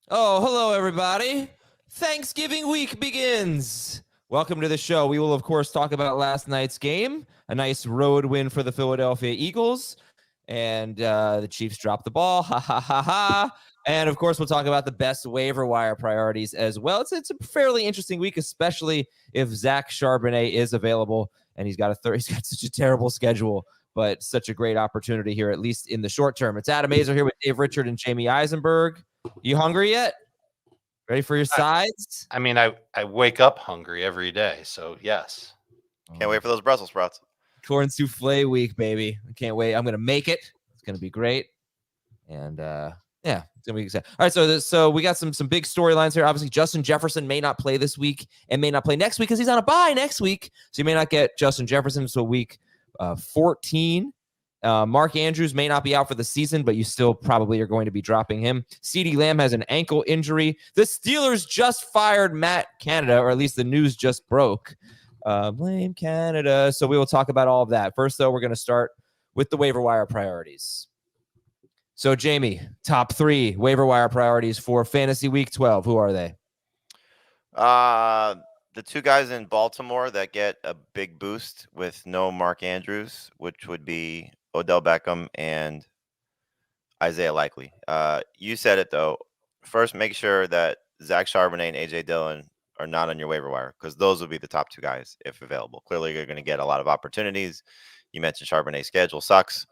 Oh, hello, everybody. Thanksgiving week begins. Welcome to the show. We will, of course, talk about last night's game, a nice road win for the Philadelphia Eagles. And the Chiefs dropped the ball. Ha, ha, ha, ha. And, of course, we'll talk about the best waiver wire priorities as well. It's a fairly interesting week, especially if Zach Charbonnet is available. And he's got such a terrible schedule, but such a great opportunity here, at least in the short term. It's Adam Azer here with Dave Richard and Jamie Eisenberg. You hungry yet? Ready for your sides? I mean, I wake up hungry every day, so yes. Can't wait for those Brussels sprouts. Corn souffle week, baby. I can't wait. I'm going to make it. It's going to be great. And yeah, it's going to be exciting. All right, so we got some big storylines here. Obviously, Justin Jefferson may not play this week and may not play next week because he's on a bye next week. So you may not get Justin Jefferson until week 14. Mark Andrews may not be out for the season, but you still probably are going to be dropping him. CeeDee Lamb has an ankle injury. The Steelers just fired Matt Canada, or at least the news just broke. Blame Canada. So we will talk about all of that. First, though, we're going to start with the waiver wire priorities. So, Jamie, top 3 waiver wire priorities for Fantasy Week 12. Who are they? The 2 guys in Baltimore that get a big boost with no Mark Andrews, which would be Odell Beckham and Isaiah Likely. You said it, though. First, make sure that Zach Charbonnet and A.J. Dillon are not on your waiver wire because those would be the top 2 guys if available. Clearly, you're going to get a lot of opportunities. You mentioned Charbonnet's schedule sucks.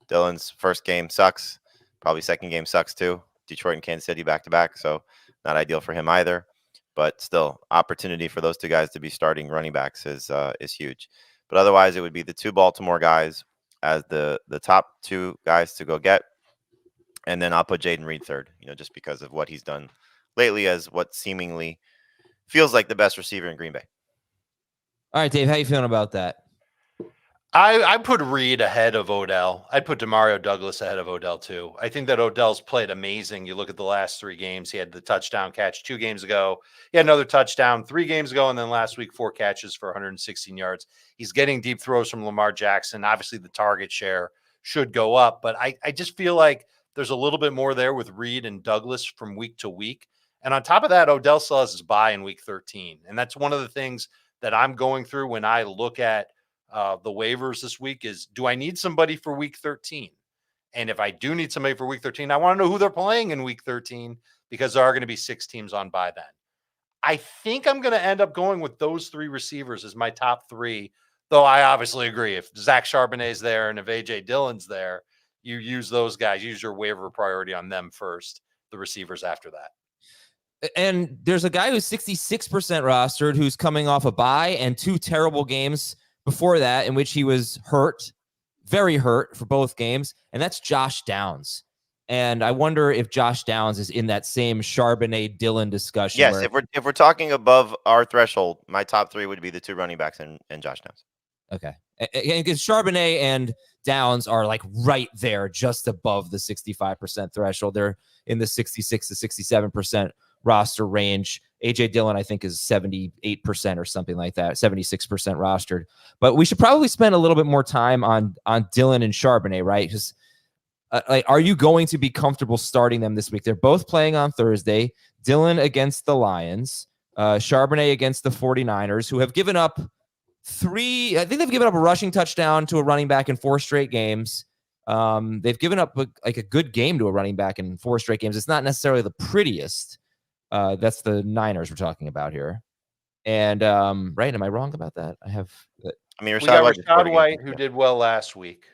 Dillon's first game sucks. Probably second game sucks, too. Detroit and Kansas City back-to-back, so not ideal for him either. But still, opportunity for those 2 guys to be starting running backs is huge. But otherwise, it would be the 2 Baltimore guys as the top 2 guys to go get. And then I'll put Jaden Reed third, just because of what he's done lately as what seemingly feels like the best receiver in Green Bay. All right, Dave, how you feeling about that? I put Reed ahead of Odell. I'd put Demario Douglas ahead of Odell, too. I think that Odell's played amazing. You look at the last 3 games. He had the touchdown catch 2 games ago. He had another touchdown 3 games ago, and then last week 4 catches for 116 yards. He's getting deep throws from Lamar Jackson. Obviously, the target share should go up, but I just feel like there's a little bit more there with Reed and Douglas from week to week. And on top of that, Odell still has his bye in week 13. And that's one of the things that I'm going through when I look at the waivers this week is, do I need somebody for week 13? And if I do need somebody for week 13, I want to know who they're playing in week 13 because there are going to be 6 teams on by then. I think I'm going to end up going with those 3 receivers as my top 3, though I obviously agree. If Zach Charbonnet's there and if A.J. Dillon's there, you use those guys, use your waiver priority on them first, the receivers after that. And there's a guy who's 66% rostered who's coming off a bye and 2 terrible games before that in which he was hurt, very hurt for both games, and that's Josh Downs. And I wonder if Josh Downs is in that same Charbonnet-Dillon discussion. Yes, if we're talking above our threshold, my top 3 would be the 2 running backs and Josh Downs. Okay. Because Charbonnet and Downs are like right there, just above the 65% threshold. They're in the 66 to 67% roster range. A.J. Dillon, I think, is 78% or something like that, 76% rostered. But we should probably spend a little bit more time on Dillon and Charbonnet, right? Because are you going to be comfortable starting them this week? They're both playing on Thursday. Dillon against the Lions, Charbonnet against the 49ers, who have given up 3. I think they've given up a rushing touchdown to a running back in 4 straight games. They've given up a good game to a running back in 4 straight games. It's not necessarily the prettiest. That's the Niners we're talking about here. And right, am I wrong about that? I mean, we got Rashad White, who did well last week.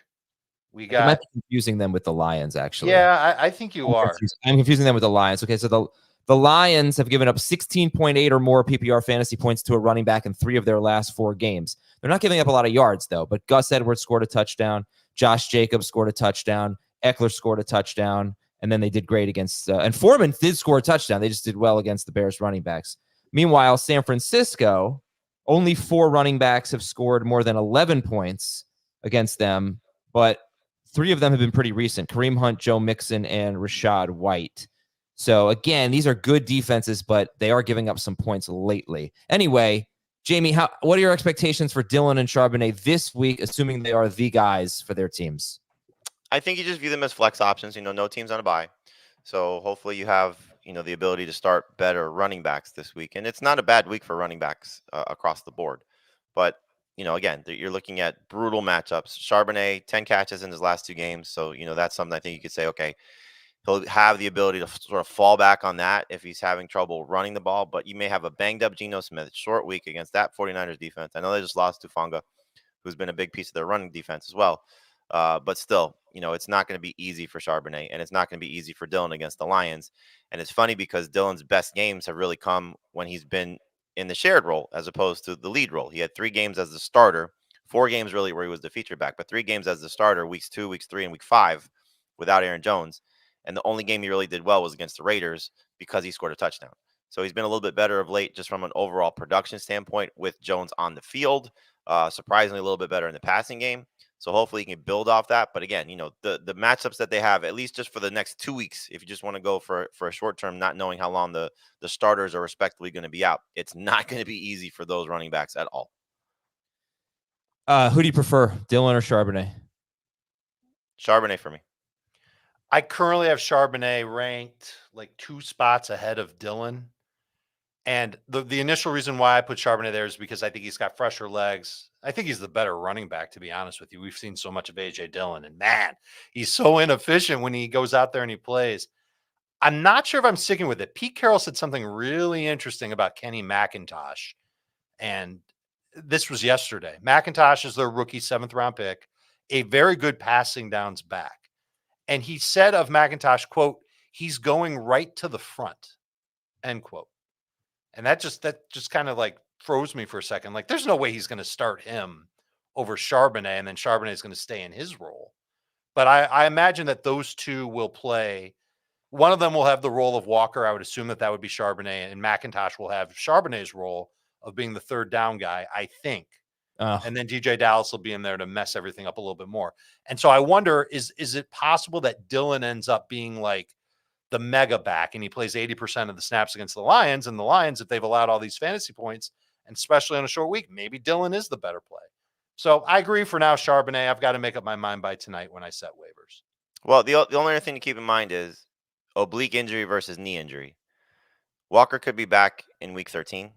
I might be confusing them with the Lions, actually. Yeah, I think you are. I'm confusing them with the Lions. Okay, so the Lions have given up 16.8 or more PPR fantasy points to a running back in 3 of their last 4 games. They're not giving up a lot of yards, though. But Gus Edwards scored a touchdown. Josh Jacobs scored a touchdown. Eckler scored a touchdown. And then they did great against and Foreman did score a touchdown. They just did well against the Bears running backs. Meanwhile, San Francisco, only 4 running backs have scored more than 11 points against them, but 3 of them have been pretty recent. Kareem Hunt, Joe Mixon, and Rashad White. So again, these are good defenses, but they are giving up some points lately. Anyway, Jamie, what are your expectations for Dillon and Charbonnet this week, assuming they are the guys for their teams? I think you just view them as flex options. No teams on a bye. So hopefully you have the ability to start better running backs this week. And it's not a bad week for running backs across the board. But, again, you're looking at brutal matchups. Charbonnet, 10 catches in his last 2 games. So, that's something I think you could say, okay, he'll have the ability to sort of fall back on that if he's having trouble running the ball. But you may have a banged up Geno Smith, short week against that 49ers defense. I know they just lost to Fonga, who's been a big piece of their running defense as well. But still, it's not going to be easy for Charbonnet, and it's not going to be easy for Dylan against the Lions. And it's funny because Dylan's best games have really come when he's been in the shared role as opposed to the lead role. He had 3 games as the starter, 4 games really where he was the feature back, but 3 games as the starter, weeks 2, weeks 3, and week 5 without Aaron Jones. And the only game he really did well was against the Raiders because he scored a touchdown. So he's been a little bit better of late just from an overall production standpoint with Jones on the field. Surprisingly, a little bit better in the passing game. So hopefully he can build off that. But again, the matchups that they have, at least just for the next 2 weeks, if you just want to go for a short term, not knowing how long the starters are respectively going to be out, it's not going to be easy for those running backs at all. Who do you prefer, Dylan or Charbonnet? Charbonnet for me. I currently have Charbonnet ranked like 2 spots ahead of Dylan. And the initial reason why I put Charbonnet there is because I think he's got fresher legs. I think he's the better running back, to be honest with you. We've seen so much of A.J. Dillon, and man, he's so inefficient when he goes out there and he plays. I'm not sure if I'm sticking with it. Pete Carroll said something really interesting about Kenny McIntosh, and this was yesterday. McIntosh is their rookie 7th-round pick, a very good passing downs back. And he said of McIntosh, quote, he's going right to the front, end quote. And that just kind of like froze me for a second. Like, there's no way he's going to start him over Charbonnet, and then Charbonnet is going to stay in his role. But I imagine that those two will play. One of them will have the role of Walker. I would assume that would be Charbonnet, and McIntosh will have Charbonnet's role of being the 3rd down guy, I think. And then DJ Dallas will be in there to mess everything up a little bit more. And so I wonder, is it possible that Dylan ends up being like the mega back and he plays 80% of the snaps against the Lions, and the Lions, if they've allowed all these fantasy points, and especially on a short week, maybe Dylan is the better play. So I agree for now, Charbonnet. I've got to make up my mind by tonight when I set waivers. Well, the only other thing to keep in mind is oblique injury versus knee injury. Walker could be back in week 13.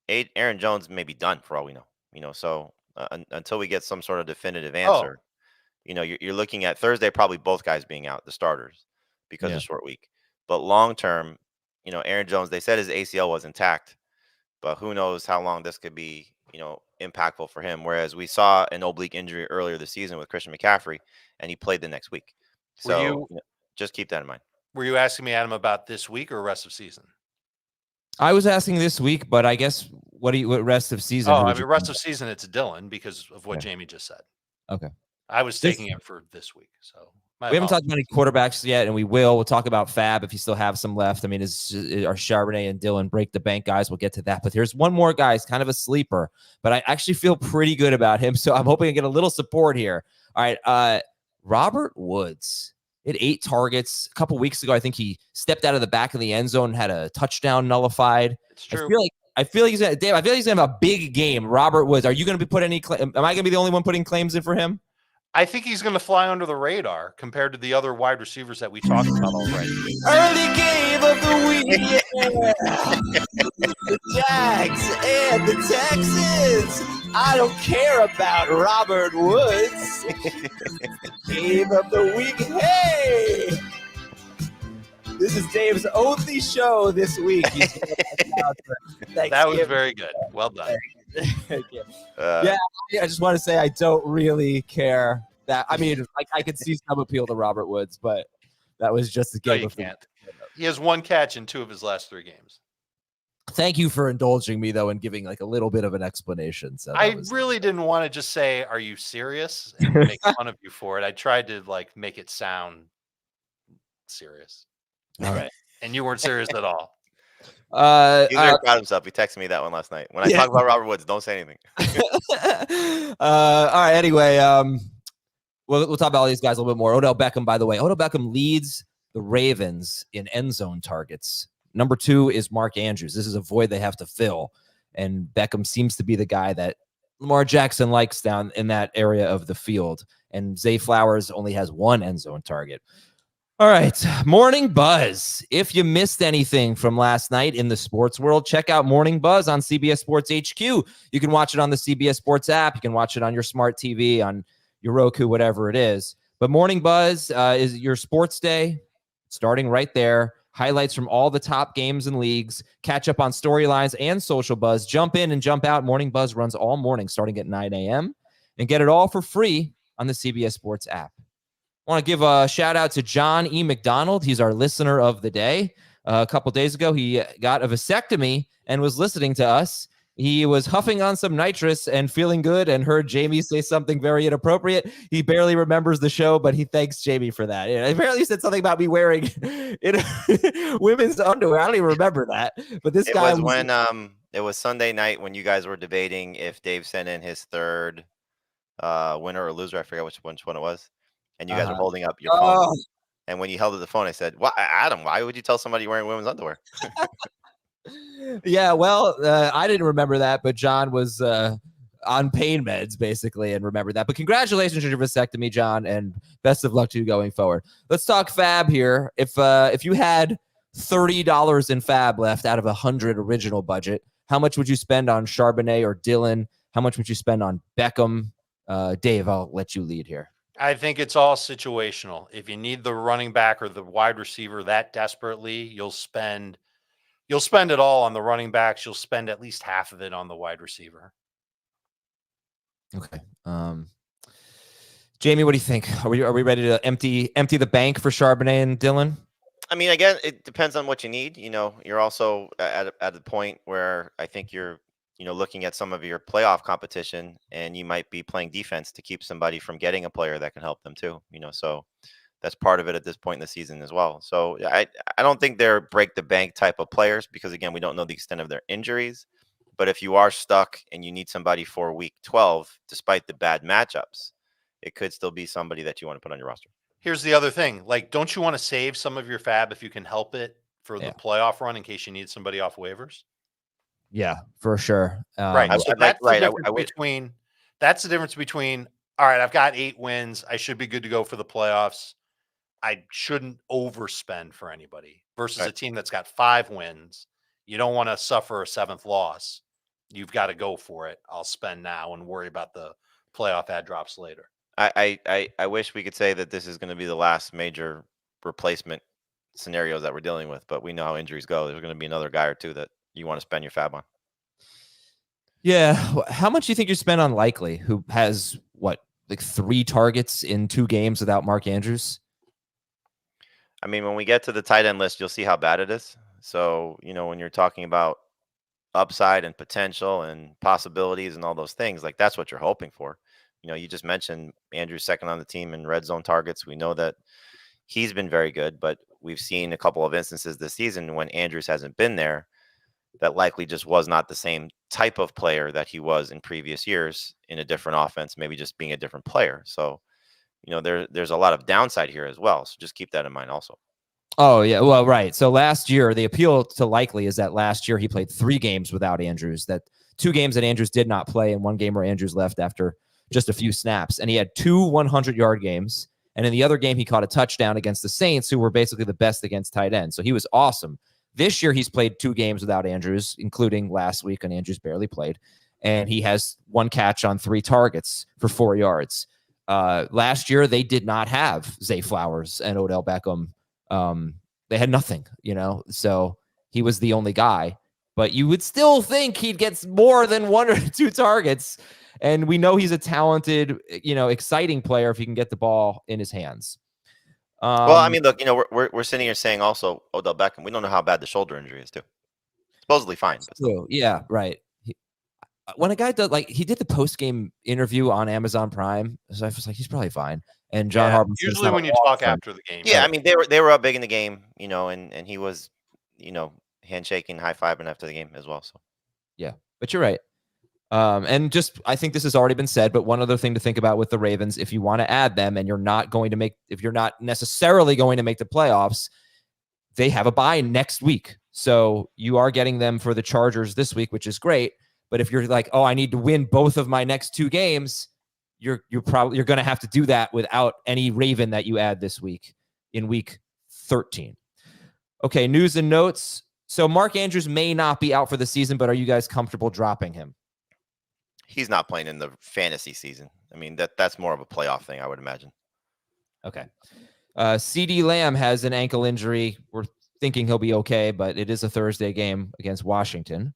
Aaron Jones may be done for all we know. So until we get some sort of definitive answer, you're looking at Thursday, probably both guys being out, the starters, because of short week. But long term, Aaron Jones, they said his ACL was intact, but who knows how long this could be, impactful for him. Whereas we saw an oblique injury earlier this season with Christian McCaffrey, and he played the next week. So just keep that in mind. Were you asking me, Adam, about this week or rest of season? I was asking this week, but I guess what rest of season? Oh, rest of season, it's Dylan because of what Jamie just said. Okay. I was taking it for this week. So we haven't talked about any quarterbacks yet, and we will. We'll talk about FAB if you still have some left. I mean, are Charbonnet and Dylan break the bank guys? We'll get to that. But here's one more guy. He's kind of a sleeper, but I actually feel pretty good about him. So I'm hoping I get a little support here. All right. Robert Woods. He had 8 targets. A couple weeks ago, I think he stepped out of the back of the end zone and had a touchdown nullified. It's true. I feel like he's gonna, Dave. I feel like he's gonna have a big game. Robert Woods. Are you gonna be put any? Am I gonna be the only one putting claims in for him? I think he's going to fly under the radar compared to the other wide receivers that we talked about already. Early game of the week. The Jags and the Texans. I don't care about Robert Woods. Game of the week. Hey! This is Dave's only show this week. That was very good. Well done. I just want to say I don't really care. I could see some appeal to Robert Woods, but that was just a game. No, you can't. He has 1 catch in 2 of his last 3 games. Thank you for indulging me, though, and giving like a little bit of an explanation. So I really didn't want to just say, "Are you serious?" and make fun of you for it. I tried to make it sound serious. All right, and you weren't serious at all. He's very proud of himself. He texted me that one last night. When I talk about Robert Woods, don't say anything. All right. Anyway, we'll talk about all these guys a little bit more. Odell Beckham, by the way. Odell Beckham leads the Ravens in end zone targets. Number 2 is Mark Andrews. This is a void they have to fill, and Beckham seems to be the guy that Lamar Jackson likes down in that area of the field. And Zay Flowers only has 1 end zone target. All right, Morning Buzz. If you missed anything from last night in the sports world, check out Morning Buzz on CBS Sports HQ. You can watch it on the CBS Sports app. You can watch it on your smart TV, on your Roku, whatever it is. But Morning Buzz is your sports day, starting right there. Highlights from all the top games and leagues. Catch up on storylines and social buzz. Jump in and jump out. Morning Buzz runs all morning, starting at 9 a.m. And get it all for free on the CBS Sports app. I want to give a shout out to John E. McDonald. He's our listener of the day. A couple days ago, he got a vasectomy and was listening to us. He was huffing on some nitrous and feeling good and heard Jamie say something very inappropriate. He barely remembers the show, but he thanks Jamie for that. Apparently he said something about me wearing women's underwear. I don't even remember that. But this guy was when it was Sunday night when you guys were debating if Dave sent in his third winner or loser. I forget which one it was. And you guys were holding up your phone. And when you held up the phone, I said, "What, Adam? Why would you tell somebody you're wearing women's underwear?" Yeah, well, I didn't remember that, but John was on pain meds basically and remembered that. But congratulations on your vasectomy, John, and best of luck to you going forward. Let's talk FAB here. If you had $30 in FAB left out of $100 original budget, how much would you spend on Charbonnet or Dillon? How much would you spend on Beckham? Dave, I'll let you lead here. I think it's all situational. If you need the running back or the wide receiver that desperately, you'll spend it all on the running backs. You'll spend at least half of it on the wide receiver. Okay. Jamie, what do you think? Are we ready to empty the bank for Charbonnet and Dillon? I mean, again, it depends on what you need. You're also at the point where I think you're looking at some of your playoff competition, and you might be playing defense to keep somebody from getting a player that can help them too. So that's part of it at this point in the season as well. So I don't think they're break the bank type of players because, again, we don't know the extent of their injuries. But if you are stuck and you need somebody for week 12, despite the bad matchups, it could still be somebody that you want to put on your roster. Here's the other thing. Like, don't you want to save some of your FAB if you can help it for the playoff run in case you need somebody off waivers? Yeah, for sure. Right. So that's the difference between, all right, I've got 8 wins. I should be good to go for the playoffs. I shouldn't overspend for anybody versus a team that's got 5 wins. You don't want to suffer a 7th loss. You've got to go for it. I'll spend now and worry about the playoff ad drops later. I wish we could say that this is going to be the last major replacement scenarios that we're dealing with, but we know how injuries go. There's going to be another guy or two that you want to spend your FAB on. Yeah. How much do you think you spend on Likely, who has like 3 targets in 2 games without Mark Andrews? I mean, when we get to the tight end list, you'll see how bad it is. So, when you're talking about upside and potential and possibilities and all those things, like that's what you're hoping for. You just mentioned Andrews second on the team in red zone targets. We know that he's been very good, but we've seen a couple of instances this season when Andrews hasn't been there, that Likely just was not the same type of player that he was in previous years in a different offense, maybe just being a different player. So, there's a lot of downside here as well. So just keep that in mind also. Oh, yeah. Well, right. So last year, the appeal to Likely is that last year he played 3 games without Andrews, that 2 games that Andrews did not play and 1 game where Andrews left after just a few snaps. And he had 2 100-yard games. And in the other game, he caught a touchdown against the Saints, who were basically the best against tight ends. So he was awesome. This year, he's played 2 games without Andrews, including last week when Andrews barely played. And he has 1 catch on 3 targets for 4 yards. Last year, they did not have Zay Flowers and Odell Beckham. They had nothing, so he was the only guy. But you would still think he'd get more than 1 or 2 targets. And we know he's a talented, exciting player if he can get the ball in his hands. Well, I mean, look, we're sitting here saying also Odell Beckham. We don't know how bad the shoulder injury is too. Supposedly fine. But yeah, right. When a guy does, he did the post-game interview on Amazon Prime, so I was like, he's probably fine. And John Harbaugh usually when you talk after the game. Yeah, I mean, they were up big in the game, and he was, handshaking, high-fiving after the game as well. So yeah, but you're right. And just, I think this has already been said, but one other thing to think about with the Ravens, if you want to add them and you're not necessarily going to make the playoffs, they have a bye next week. So you are getting them for the Chargers this week, which is great. But if you're like, oh, I need to win both of my next 2 games, you're going to have to do that without any Raven that you add this week in week 13. Okay, news and notes. So Mark Andrews may not be out for the season, but are you guys comfortable dropping him? He's not playing in the fantasy season. I mean, that's more of a playoff thing, I would imagine. Okay. CD Lamb has an ankle injury. We're thinking he'll be okay, but it is a Thursday game against Washington.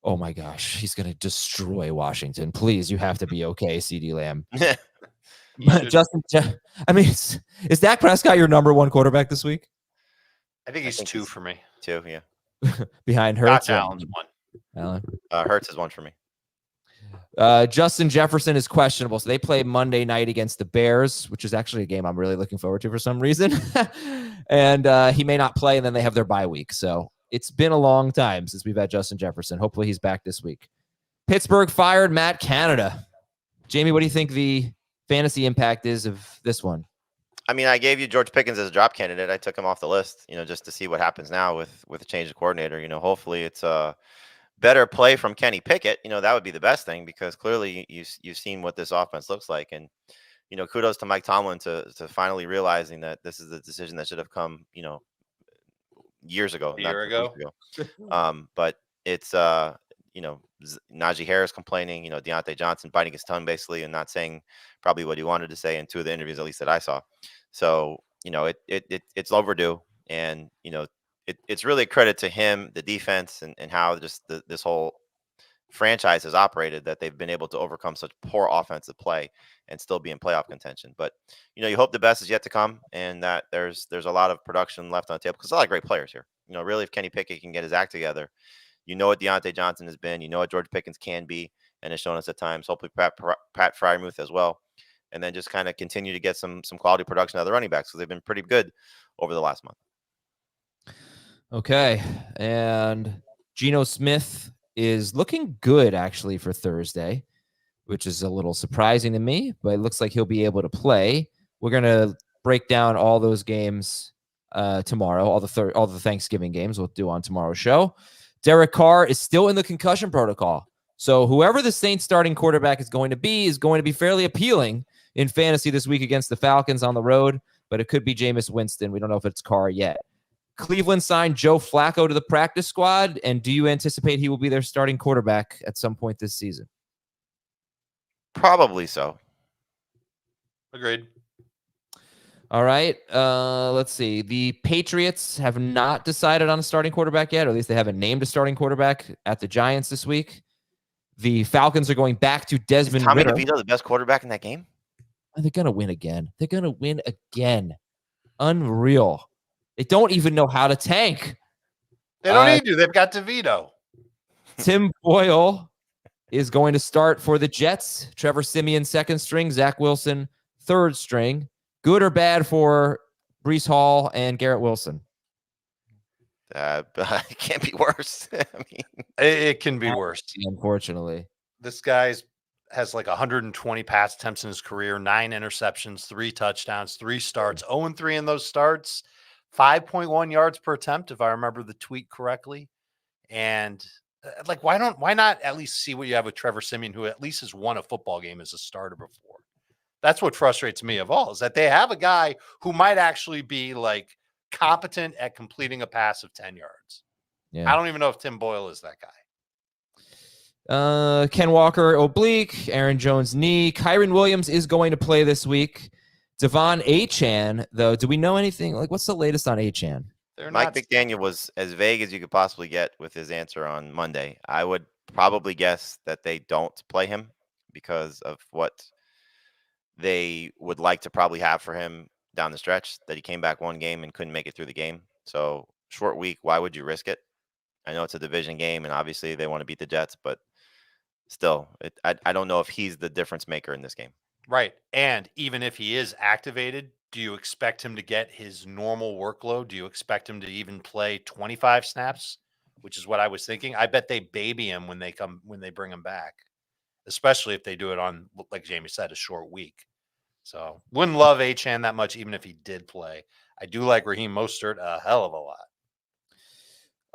Oh my gosh, he's going to destroy Washington. Please, you have to be okay, CD Lamb. Justin, I mean, is Dak Prescott your number one quarterback this week? I think he's two for me. Two, yeah. Behind Hurts. Allen's one. Allen. Hurts is one for me. Justin Jefferson is questionable. So they play Monday night against the Bears, which is actually a game I'm really looking forward to for some reason. And he may not play, and then they have their bye week. So it's been a long time since we've had Justin Jefferson. Hopefully he's back this week. Pittsburgh fired Matt Canada. Jamie, what do you think the fantasy impact is of this one? I mean, I gave you George Pickens as a drop candidate. I took him off the list, just to see what happens now with a change of coordinator. Hopefully it's a better play from Kenny Pickett. That would be the best thing, because clearly you've seen what this offense looks like. And, kudos to Mike Tomlin to finally realizing that this is the decision that should have come, years ago. A year ago. But it's, Najee Harris complaining, Deontay Johnson biting his tongue basically and not saying probably what he wanted to say in two of the interviews, at least that I saw. So, it's overdue. And, it's really a credit to him, the defense, and how just this whole franchise has operated, that they've been able to overcome such poor offensive play and still be in playoff contention. But, you hope the best is yet to come, and that there's a lot of production left on the table, because there's a lot of great players here. Really, if Kenny Pickett can get his act together, what Deontay Johnson has been, what George Pickens can be and has shown us at times, hopefully Pat Freiermuth as well. And then just kind of continue to get some quality production out of the running backs, because they've been pretty good over the last month. Okay. And Geno Smith is looking good actually for Thursday, which is a little surprising to me, but it looks like he'll be able to play. We're going to break down all those games tomorrow, all the Thanksgiving games we'll do on tomorrow's show. Derek Carr is still in the concussion protocol. So whoever the Saints starting quarterback is going to be fairly appealing in fantasy this week against the Falcons on the road, but it could be Jameis Winston. We don't know if it's Carr yet. Cleveland signed Joe Flacco to the practice squad, and do you anticipate he will be their starting quarterback at some point this season? Probably so. Agreed. All right. Let's see. The Patriots have not decided on a starting quarterback yet, or at least they haven't named a starting quarterback at the Giants this week. The Falcons are going back to Desmond Tommy Ridder. DeVito the best quarterback in that game? They're going to win again. They're going to win again. Unreal. They don't even know how to tank. They don't need to. They've got DeVito. Tim Boyle is going to start for the Jets. Trevor Siemian, second string. Zach Wilson, third string. Good or bad for Breece Hall and Garrett Wilson? It can't be worse. I mean, it can be worse. Unfortunately. This guy's has like 120 pass attempts in his career, 9 interceptions, 3 touchdowns, 3 starts, 0-3 in those starts, 5.1 yards per attempt, if I remember the tweet correctly. And why not at least see what you have with Trevor Siemian, who at least has won a football game as a starter before? That's what frustrates me of all, is that they have a guy who might actually be like competent at completing a pass of 10 yards. Yeah. I don't even know if Tim Boyle is that guy. Ken Walker, oblique. Aaron Jones, knee. Kyron Williams is going to play this week. Devon Achane, though, do we know anything? What's the latest on Achane? Mike McDaniel was as vague as you could possibly get with his answer on Monday. I would probably guess that they don't play him because of what they would like to probably have for him down the stretch, that he came back one game and couldn't make it through the game. So short week, why would you risk it? I know it's a division game, and obviously they want to beat the Jets, but still, I don't know if he's the difference maker in this game. Right. And even if he is activated, do you expect him to get his normal workload? Do you expect him to even play 25 snaps, which is what I was thinking? I bet they baby him when they bring him back, especially if they do it on, like Jamie said, a short week. So wouldn't love Achane that much, even if he did play. I do like Raheem Mostert a hell of a lot.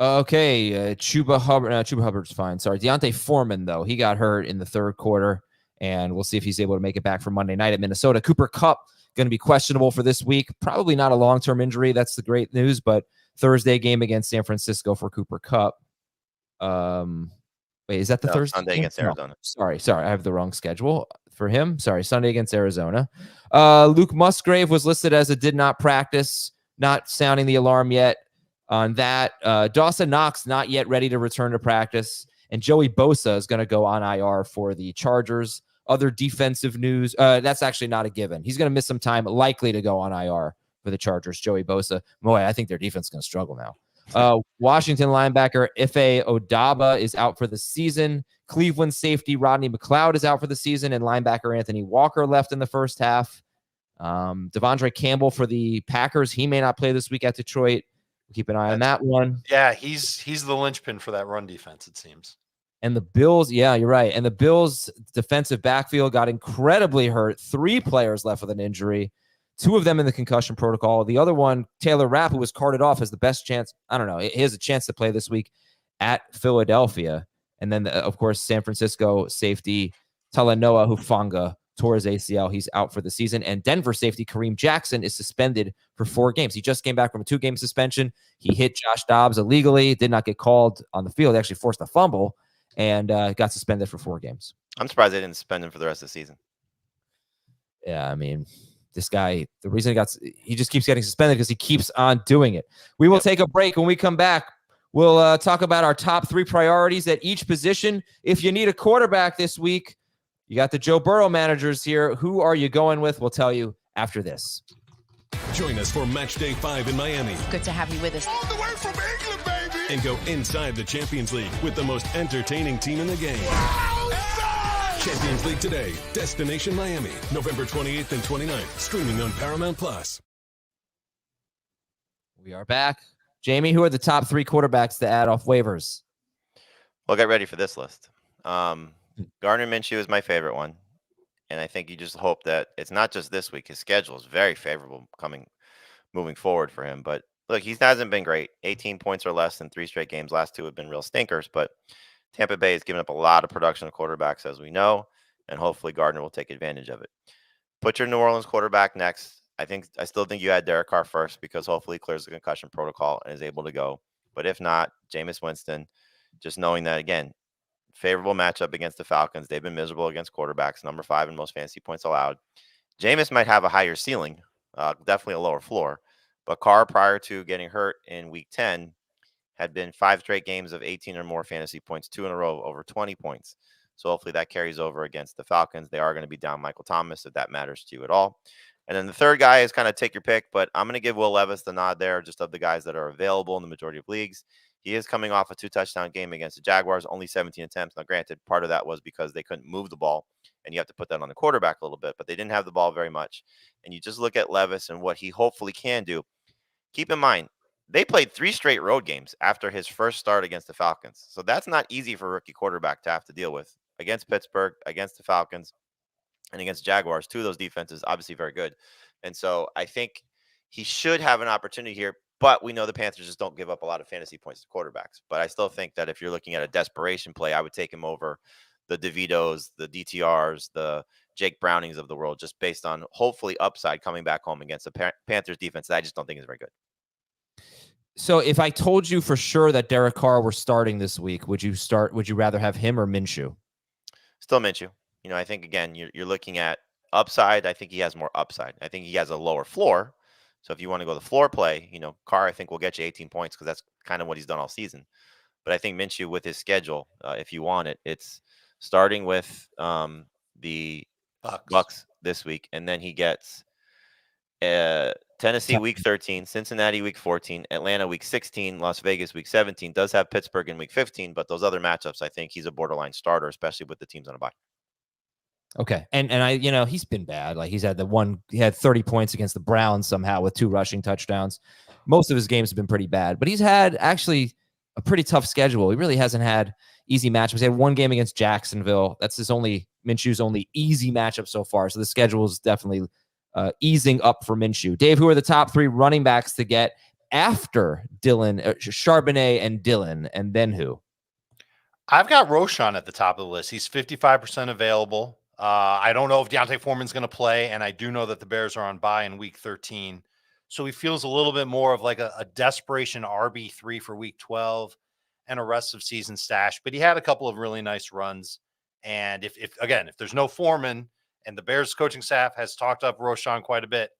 Okay, Chuba Hubbard's fine. Sorry, Deontay Foreman, though. He got hurt in the third quarter, and we'll see if he's able to make it back for Monday night at Minnesota. Cooper Kupp going to be questionable for this week. Probably not a long-term injury. That's the great news, but Thursday game against San Francisco for Cooper Kupp. Wait, is that the Thursday Sunday game? against Arizona? Sorry. I have the wrong schedule for him. Sorry, Sunday against Arizona. Luke Musgrave was listed as a did not practice, not sounding the alarm yet on that. Dawson Knox not yet ready to return to practice, and Joey Bosa is going to go on IR for the Chargers. Other defensive news, that's actually not a given. He's going to miss some time, likely to go on IR for the Chargers. Joey Bosa. Boy, I think their defense is going to struggle now. Washington linebacker Ife Odaba is out for the season. Cleveland safety Rodney McLeod is out for the season, and linebacker Anthony Walker left in the first half. Devondre Campbell for the Packers. He may not play this week at Detroit. Keep an eye on that one. Yeah, he's the linchpin for that run defense, it seems. And the Bills, yeah, you're right. And the Bills defensive backfield got incredibly hurt. 3 players left with an injury. 2 of them in the concussion protocol. The other one, Taylor Rapp, who was carted off, has the best chance. I don't know. He has a chance to play this week at Philadelphia. And then, of course, San Francisco safety Talanoa Hufanga tore his ACL. He's out for the season. And Denver safety Kareem Jackson is suspended for 4 games. He just came back from a 2-game suspension. He hit Josh Dobbs illegally, did not get called on the field. He actually forced a fumble and got suspended for 4 games. I'm surprised they didn't suspend him for the rest of the season. Yeah, I mean, this guy, the reason he just keeps getting suspended because he keeps on doing it. We will take a break. When we come back, we'll talk about our top 3 priorities at each position. If you need a quarterback this week, you got the Joe Burrow managers here. Who are you going with? We'll tell you after this. Join us for Match Day 5 in Miami. Good to have you with us. All the way from England, baby! And go inside the Champions League with the most entertaining team in the game. Champions League today. Destination Miami. November 28th and 29th. Streaming on Paramount+. We are back. Jamie, who are the top 3 quarterbacks to add off waivers? Well, get ready for this list. Gardner Minshew is my favorite one. And I think you just hope that it's not just this week. His schedule is very favorable moving forward for him. But look, he hasn't been great. 18 points or less in 3 straight games. Last 2 have been real stinkers. But Tampa Bay has given up a lot of production of quarterbacks, as we know. And hopefully Gardner will take advantage of it. Put your New Orleans quarterback next. I still think you had Derek Carr first because hopefully he clears the concussion protocol and is able to go. But if not, Jameis Winston, just knowing that, again, favorable matchup against the Falcons. They've been miserable against quarterbacks, number 5 in most fantasy points allowed. Jameis might have a higher ceiling, definitely a lower floor. But Carr, prior to getting hurt in week 10, had been 5 straight games of 18 or more fantasy points, 2 in a row over 20 points. So hopefully that carries over against the Falcons. They are going to be down Michael Thomas, if that matters to you at all. And then the third guy is kind of take your pick, but I'm going to give Will Levis the nod there, just of the guys that are available in the majority of leagues. He is coming off a 2-touchdown game against the Jaguars, only 17 attempts. Now, granted, part of that was because they couldn't move the ball, and you have to put that on the quarterback a little bit, but they didn't have the ball very much. And you just look at Levis and what he hopefully can do. Keep in mind, they played 3 straight road games after his first start against the Falcons. So that's not easy for a rookie quarterback to have to deal with. Against Pittsburgh, against the Falcons, and against Jaguars, 2 of those defenses, obviously very good. And so I think he should have an opportunity here, but we know the Panthers just don't give up a lot of fantasy points to quarterbacks. But I still think that if you're looking at a desperation play, I would take him over the DeVitos, the DTRs, the Jake Brownings of the world, just based on hopefully upside coming back home against the Panthers defense that I just don't think is very good. So if I told you for sure that Derek Carr were starting this week, would you rather have him or Minshew? Still Minshew. I think, again, you're looking at upside. I think he has more upside. I think he has a lower floor. So if you want to go the floor play, Carr, I think, will get you 18 points because that's kind of what he's done all season. But I think Minshew with his schedule, if you want it, it's starting with the Bucks this week. And then he gets Tennessee week 13, Cincinnati week 14, Atlanta week 16, Las Vegas week 17. Does have Pittsburgh in week 15, but those other matchups, I think he's a borderline starter, especially with the teams on a bye. Okay. And I, he's been bad. Like he had 30 points against the Browns somehow with 2 rushing touchdowns. Most of his games have been pretty bad, but he's had actually a pretty tough schedule. He really hasn't had easy matchups. He had 1 game against Jacksonville. That's Minshew's only easy matchup so far. So the schedule is definitely easing up for Minshew. Dave, who are the top 3 running backs to get after Charbonnet and Dillon, and then who? I've got Roschon at the top of the list. He's 55% available. I don't know if Deontay Foreman's going to play, and I do know that the Bears are on bye in week 13. So he feels a little bit more of like a desperation RB3 for week 12 and a rest of season stash. But he had a couple of really nice runs. And if there's no Foreman and the Bears coaching staff has talked up Roschon quite a bit,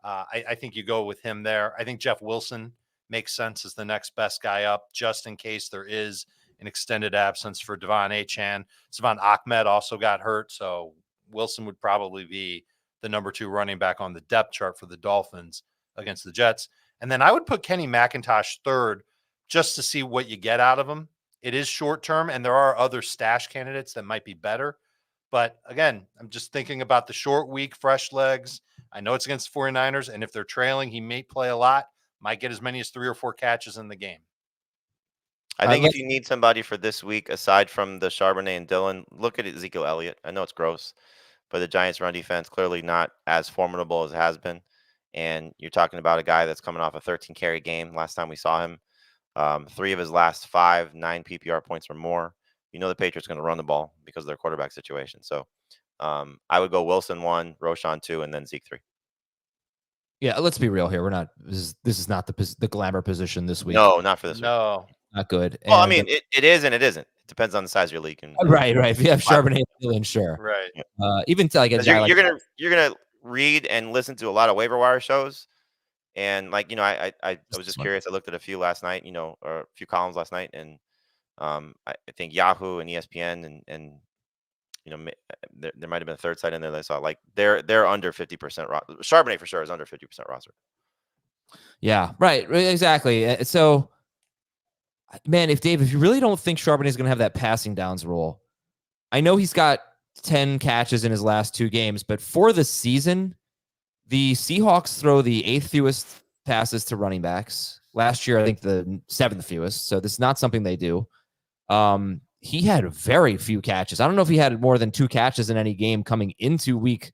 I think you go with him there. I think Jeff Wilson makes sense as the next best guy up, just in case there is an extended absence for Devon Achane. Savon Ahmed also got hurt, so Wilson would probably be the number 2 running back on the depth chart for the Dolphins against the Jets. And then I would put Kenny McIntosh third just to see what you get out of him. It is short term, and there are other stash candidates that might be better. But again, I'm just thinking about the short week, fresh legs. I know it's against the 49ers, and if they're trailing, he may play a lot, might get as many as 3 or 4 catches in the game. I think if you need somebody for this week, aside from the Charbonnet and Dillon, look at Ezekiel Elliott. I know it's gross, but the Giants' run defense clearly not as formidable as it has been. And you're talking about a guy that's coming off a 13 carry game. Last time we saw him, 3 of his last 5, 9 PPR points or more. You know the Patriots are going to run the ball because of their quarterback situation. So I would go Wilson 1, Roschon 2, and then Zeke 3. Yeah, let's be real here. We're not. This is not the glamour position this week. No, not for this week. No. Not good. Well, And, I mean, it is and it isn't. It depends on the size of your league. And right. If you have Charbonnet and Dillon, sure. Right. Even to like a guy you're gonna read and listen to a lot of waiver wire shows, and like I was just curious. I looked at a few last night, or a few columns last night, and I think Yahoo and ESPN and there might have been a third site in there that I saw like they're under 50%. Charbonnet for sure is under 50% roster. Yeah, right, exactly. So, man, if you really don't think Charbonnet is going to have that passing downs role, I know he's got 10 catches in his last 2 games, but for the season, the Seahawks throw the 8th fewest passes to running backs. Last year, I think the 7th fewest. So this is not something they do. He had very few catches. I don't know if he had more than 2 catches in any game coming into week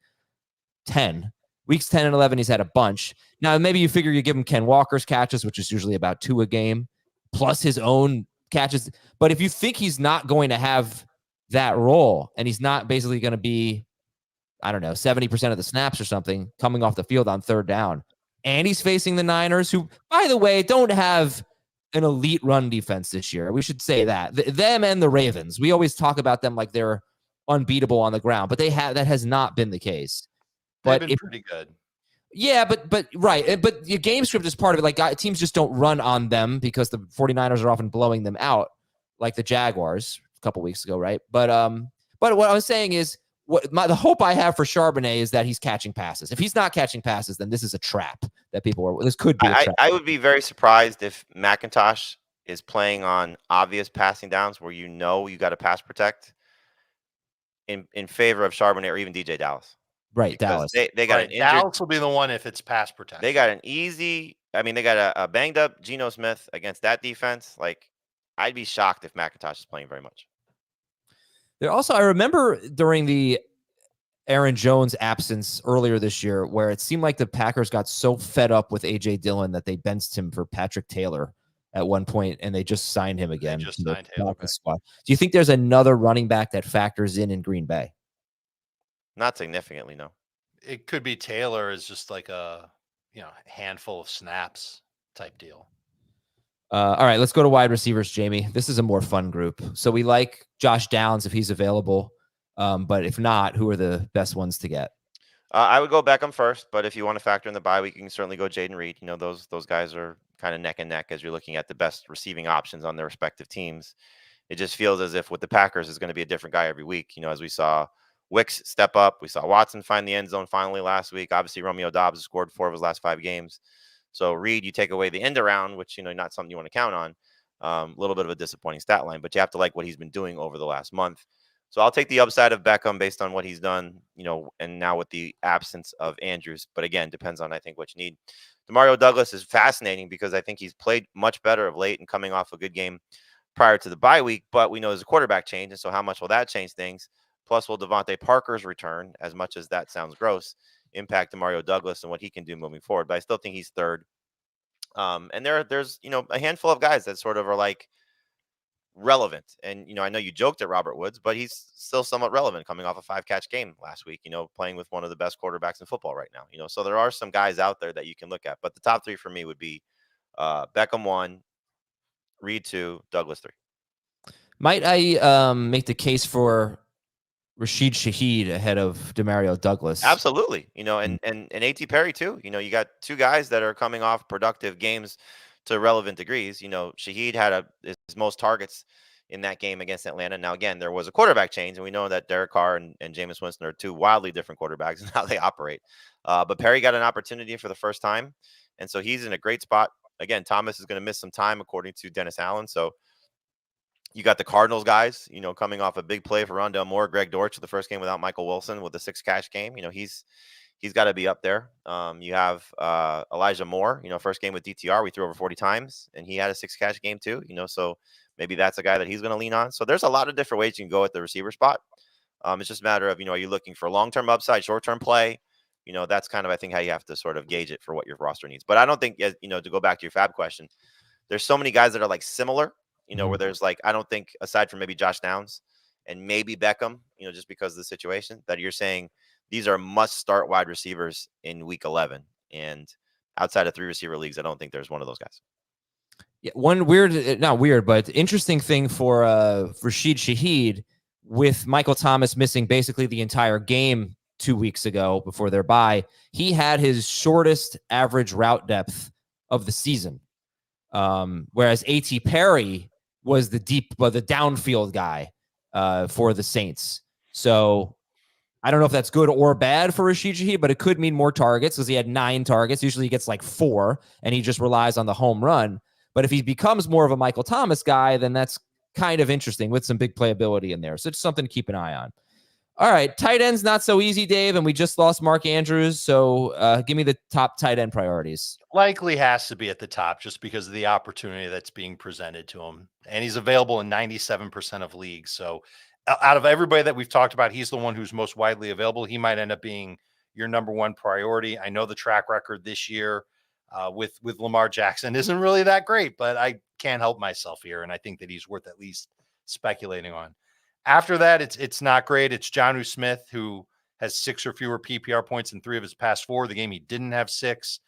10. Weeks 10 and 11, he's had a bunch. Now, maybe you figure you give him Ken Walker's catches, which is usually about 2 a game, plus his own catches. But if you think he's not going to have that role and he's not basically going to be, I don't know, 70% of the snaps or something coming off the field on 3rd down, and he's facing the Niners, who, by the way, don't have an elite run defense this year. We should say that. Them and the Ravens. We always talk about them like they're unbeatable on the ground, but that has not been the case. They've been pretty good. Yeah, but right. But your game script is part of it. Like teams just don't run on them because the 49ers are often blowing them out, like the Jaguars a couple weeks ago, right? But what I was saying is the hope I have for Charbonnet is that he's catching passes. If he's not catching passes, then this is a trap that this could be a trap. I would be very surprised if McIntosh is playing on obvious passing downs where you got to pass protect in favor of Charbonnet or even DJ Dallas. Right, because Dallas. They got an injured. Dallas will be the one if it's pass protection. They got they got a banged up Geno Smith against that defense. Like, I'd be shocked if McIntosh is playing very much. There also, I remember during the Aaron Jones absence earlier this year, where it seemed like the Packers got so fed up with A.J. Dillon that they benched him for Patrick Taylor at one point, and they just signed him again. They just signed Taylor back. Squad. Do you think there's another running back that factors in Green Bay? Not significantly, no. It could be Taylor is just like a handful of snaps type deal. All right, let's go to wide receivers, Jamie. This is a more fun group. So we like Josh Downs if he's available, but if not, who are the best ones to get? I would go Beckham first, but if you want to factor in the bye week, you can certainly go Jaden Reed. Those guys are kind of neck and neck as you're looking at the best receiving options on their respective teams. It just feels as if with the Packers is going to be a different guy every week. As we saw Wicks step up. We saw Watson find the end zone finally last week. Obviously, Romeo Doubs has scored 4 of his last 5 games. So Reed, you take away the end around, which, not something you want to count on. A little bit of a disappointing stat line, but you have to like what he's been doing over the last month. So I'll take the upside of Beckham based on what he's done, and now with the absence of Andrews. But again, depends on, I think, what you need. Demario Douglas is fascinating because I think he's played much better of late and coming off a good game prior to the bye week. But we know there's a quarterback change. And so how much will that change things? Plus, will Devontae Parker's return, as much as that sounds gross, impact Demario Douglas and what he can do moving forward? But I still think he's third. And there's a handful of guys that sort of are like relevant. And, I know you joked at Robert Woods, but he's still somewhat relevant coming off a 5-catch game last week, playing with one of the best quarterbacks in football right now, so there are some guys out there that you can look at, but the top 3 for me would be Beckham 1, Reed 2, Douglas 3. Might I make the case for Rashid Shaheed ahead of Demario Douglas? Absolutely. And A.T. Perry too. You got 2 guys that are coming off productive games to relevant degrees. Shaheed had his most targets in that game against Atlanta. Now, again, there was a quarterback change, and we know that Derek Carr and Jameis Winston are 2 wildly different quarterbacks in how they operate. But Perry got an opportunity for the first time, and so he's in a great spot. Again, Thomas is going to miss some time, according to Dennis Allen. So you got the Cardinals guys, coming off a big play for Rondale Moore, Greg Dortch, the first game without Michael Wilson with a 6-catch game. He's got to be up there. You have Elijah Moore, first game with DTR, we threw over 40 times, and he had a 6-catch game too. So maybe that's a guy that he's going to lean on. So there's a lot of different ways you can go at the receiver spot. It's just a matter of, are you looking for long-term upside, short-term play? That's kind of, I think, how you have to sort of gauge it for what your roster needs. But I don't think, to go back to your FAB question, there's so many guys that are like similar. Where there's I don't think, aside from maybe Josh Downs and maybe Beckham, just because of the situation, that you're saying these are must-start wide receivers in week 11. And outside of 3 receiver leagues, I don't think there's one of those guys. Yeah, one weird, not weird, but interesting thing for Rashid Shaheed, with Michael Thomas missing basically the entire game 2 weeks ago before their bye, he had his shortest average route depth of the season. Whereas A.T. Perry was the downfield guy for the Saints. So I don't know if that's good or bad for Rashid Shaheed, but it could mean more targets because he had 9 targets. Usually he gets 4, and he just relies on the home run. But if he becomes more of a Michael Thomas guy, then that's kind of interesting with some big playability in there. So it's something to keep an eye on. All right, tight end's not so easy, Dave, and we just lost Mark Andrews. So give me the top tight end priorities. Likely has to be at the top just because of the opportunity that's being presented to him. And he's available in 97% of leagues. So out of everybody that we've talked about, he's the one who's most widely available. He might end up being your number 1 priority. I know the track record this year with Lamar Jackson isn't really that great, but I can't help myself here. And I think that he's worth at least speculating on. After that, it's not great. It's Jonnu Smith, who has 6 or fewer PPR points in 3 of his past 4. The game he didn't have 6.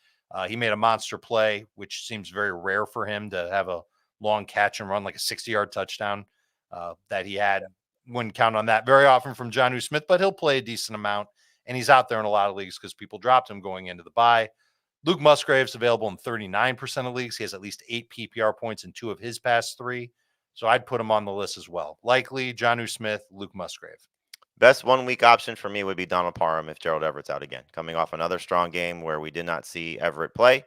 He made a monster play, which seems very rare for him to have a long catch and run, like a 60-yard touchdown that he had. Wouldn't count on that very often from Jonnu Smith, but he'll play a decent amount, and he's out there in a lot of leagues because people dropped him going into the bye. Luke Musgrave's available in 39% of leagues. He has at least 8 PPR points in 2 of his past 3. So I'd put him on the list as well. Likely Jonnu Smith, Luke Musgrave. Best 1-week option for me would be Donald Parham if Gerald Everett's out again. Coming off another strong game where we did not see Everett play.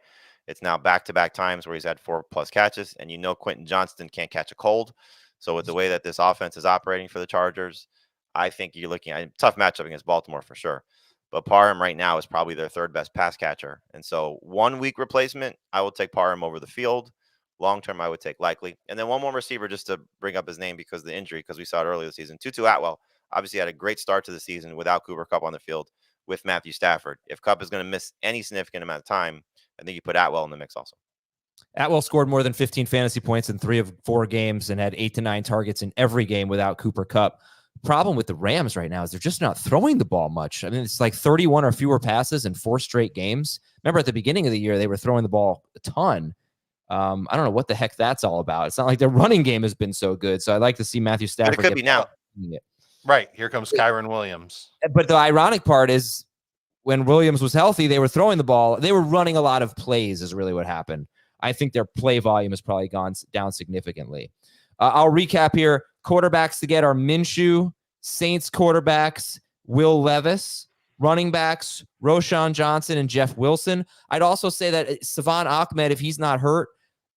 It's now back-to-back times where he's had 4+ catches, and Quentin Johnston can't catch a cold. So with the way that this offense is operating for the Chargers, I think you're looking at a tough matchup against Baltimore for sure. But Parham right now is probably their 3rd best pass catcher. And so 1-week replacement, I will take Parham over the field. Long-term, I would take Likely. And then one more receiver just to bring up his name because of the injury, because we saw it earlier this season. Tutu Atwell obviously had a great start to the season without Cooper Kupp on the field with Matthew Stafford. If Kupp is going to miss any significant amount of time, I think you put Atwell in the mix also. Atwell scored more than 15 fantasy points in 3 of 4 games and had 8 to 9 targets in every game without Cooper Kupp. Problem with the Rams right now is they're just not throwing the ball much. I mean, it's like 31 or fewer passes in 4 straight games. Remember at the beginning of the year, they were throwing the ball a ton. I don't know what the heck that's all about. It's not like their running game has been so good. So I'd like to see Matthew Stafford. But it could be now. Right. Here comes Kyron Williams. But the ironic part is when Williams was healthy, they were throwing the ball. They were running a lot of plays is really what happened. I think their play volume has probably gone down significantly. I'll recap here. Quarterbacks to get are Minshew, Saints quarterbacks, Will Levis, running backs, Roshan Johnson and Jeff Wilson. I'd also say that Savon Ahmed, if he's not hurt,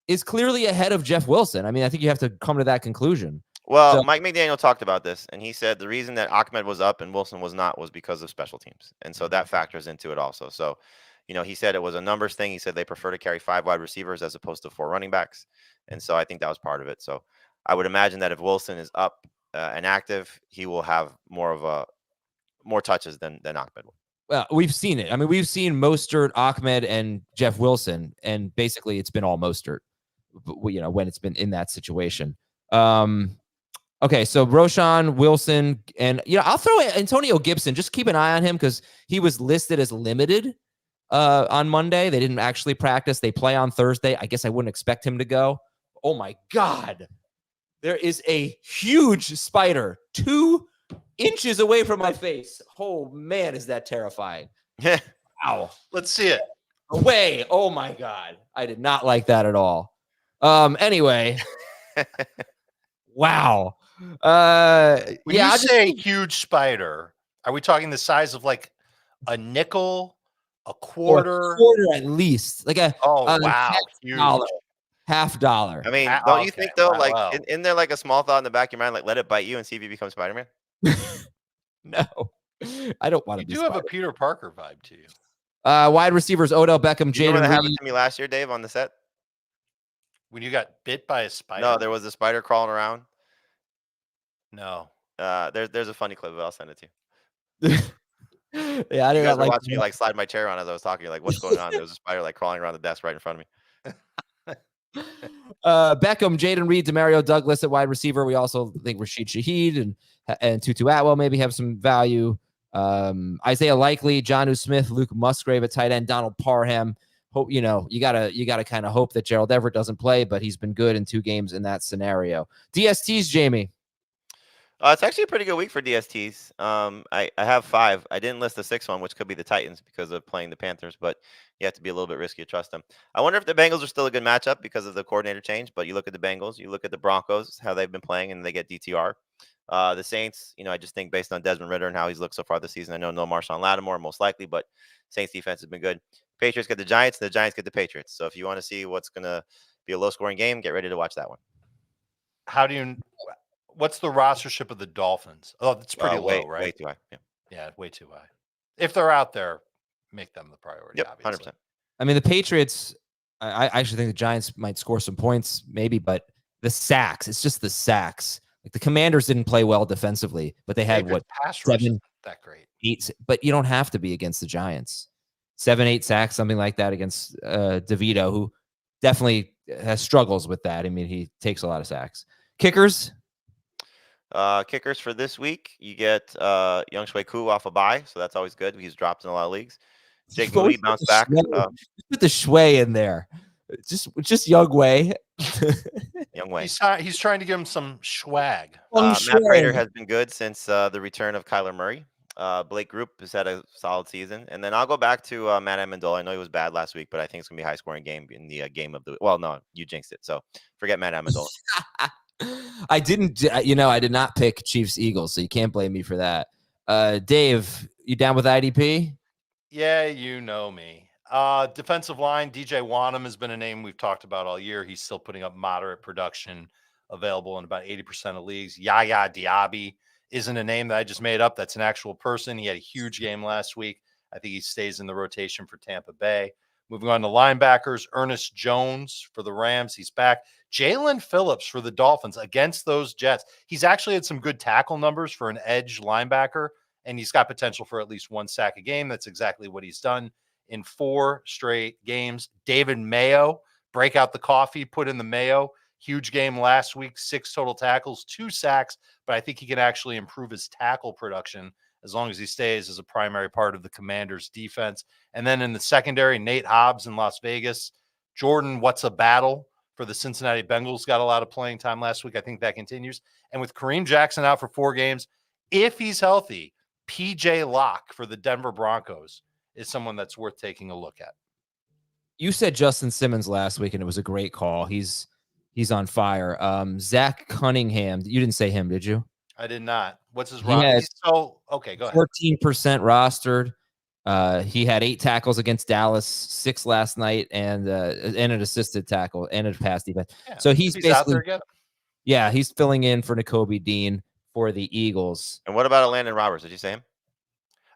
is clearly ahead of Jeff Wilson. I mean, I think you have to come to that conclusion. Well, So- Mike McDaniel talked about this, and he said the reason that Ahmed was up and Wilson was not was because of special teams. And so that factors into it also. So, he said it was a numbers thing. He said they prefer to carry 5 wide receivers as opposed to 4 running backs. And so I think that was part of it. So I would imagine that if Wilson is up and active, he will have more touches than Ahmed will. Well, we've seen it. I mean, we've seen Mostert, Ahmed, and Jeff Wilson, and basically it's been all Mostert, when it's been in that situation. Okay, so Roshan, Wilson, and I'll throw Antonio Gibson. Just keep an eye on him because he was listed as limited on Monday. They didn't actually practice. They play on Thursday. I guess I wouldn't expect him to go. Oh my God. There is a huge spider 2 inches away from my face. Oh man, is that terrifying. Wow. Let's see it. Away. Oh my God. I did not like that at all. Anyway. Wow. When yeah, you say huge spider, are we talking the size of like a nickel, a quarter? A quarter at least. Like a wow, huge. $50. I mean, Ah, don't you okay, think though, wow, like, wow. in there, like a small thought in the back of your mind, like let it bite you and see if you become Spider-Man? No, I don't want to You be do have a Spider-Man. Peter Parker vibe to you. Wide receivers, Odell Beckham, You remember Jaden that happened Reed. to me last year, Dave, on the set? When you got bit by a spider? No, there was a spider crawling around. No. There's a funny clip, but I'll send it to you. Yeah, I You did guys not were like watching me like slide my chair on as I was talking. You're like, what's going on? There was a spider like crawling around the desk right in front of me. Beckham, Jaden Reed, Demario Douglas at wide receiver. We also think Rashid Shaheed and Tutu Atwell maybe have some value. Isaiah Likely, Jonnu Smith, Luke Musgrave at tight end, Donald Parham. Hope you gotta kind of hope that Gerald Everett doesn't play, but he's been good in 2 games in that scenario. DSTs, Jamie. It's actually a pretty good week for DSTs. I have 5. I didn't list the 6th one, which could be the Titans because of playing the Panthers, but you have to be a little bit risky to trust them. I wonder if the Bengals are still a good matchup because of the coordinator change, but you look at the Bengals, you look at the Broncos, how they've been playing, and they get DTR. The Saints, I just think based on Desmond Ridder and how he's looked so far this season, I know no Marshawn Lattimore most likely, but Saints defense has been good. Patriots get the Giants, and the Giants get the Patriots. So if you want to see what's going to be a low-scoring game, get ready to watch that one. What's the rostership of the Dolphins? Oh, it's pretty low, right? Way too high. Yeah, way too high. If they're out there, make them the priority. Yep, obviously. 100%. I mean, the Patriots, I actually think the Giants might score some points, maybe, but the sacks, it's just the sacks. Like the Commanders didn't play well defensively, but they had Patriots pass rush 7, isn't that great. 8, but you don't have to be against the Giants. 7, 8 sacks, something like that against DeVito, who definitely has struggles with that. I mean, he takes a lot of sacks. Kickers. Kickers for this week, you get Young Shui Koo off a bye, so that's always good. He's dropped in a lot of leagues. Jake Moody bounced back. Put the Shui in there. Just Young Wei. Young Wei. He's trying to give him some swag. Matt Prater has been good since the return of Kyler Murray. Blake Group has had a solid season. And then I'll go back to Matt Amendola. I know he was bad last week, but I think it's going to be a high-scoring game in the game of the – well, no, you jinxed it. So forget Matt Amendola. I did not pick Chiefs Eagles, so you can't blame me for that. Dave, you down with IDP? Yeah, you know me. Defensive line, DJ Wanham has been a name we've talked about all year. He's still putting up moderate production, available in about 80% of leagues. Yaya Diaby isn't a name that I just made up. That's an actual person. He had a huge game last week. I think he stays in the rotation for Tampa Bay. Moving on to linebackers, Ernest Jones for the Rams. He's back. Jalen Phillips for the Dolphins against those Jets. He's actually had some good tackle numbers for an edge linebacker, and he's got potential for at least 1 sack a game. That's exactly what he's done in 4 straight games. David Mayo, break out the coffee, put in the Mayo. Huge game last week, 6 total tackles, 2 sacks, but I think he can actually improve his tackle production as long as he stays as a primary part of the Commanders' defense. And then in the secondary, Nate Hobbs in Las Vegas. Jordan, what's a battle for the Cincinnati Bengals? Got a lot of playing time last week. I think that continues. And with Kareem Jackson out for 4 games, if he's healthy, PJ Locke for the Denver Broncos is someone that's worth taking a look at. You said Justin Simmons last week, and it was a great call. He's on fire. Zach Cunningham. You didn't say him, did you? I did not. What's his roster? Okay, go ahead. 14% rostered. He had 8 tackles against Dallas, 6 last night, and an assisted tackle and a pass defense. Yeah, so he's basically out there basically, he's filling in for Nakobe Dean for the Eagles. And what about Landon Roberts? Did you say him?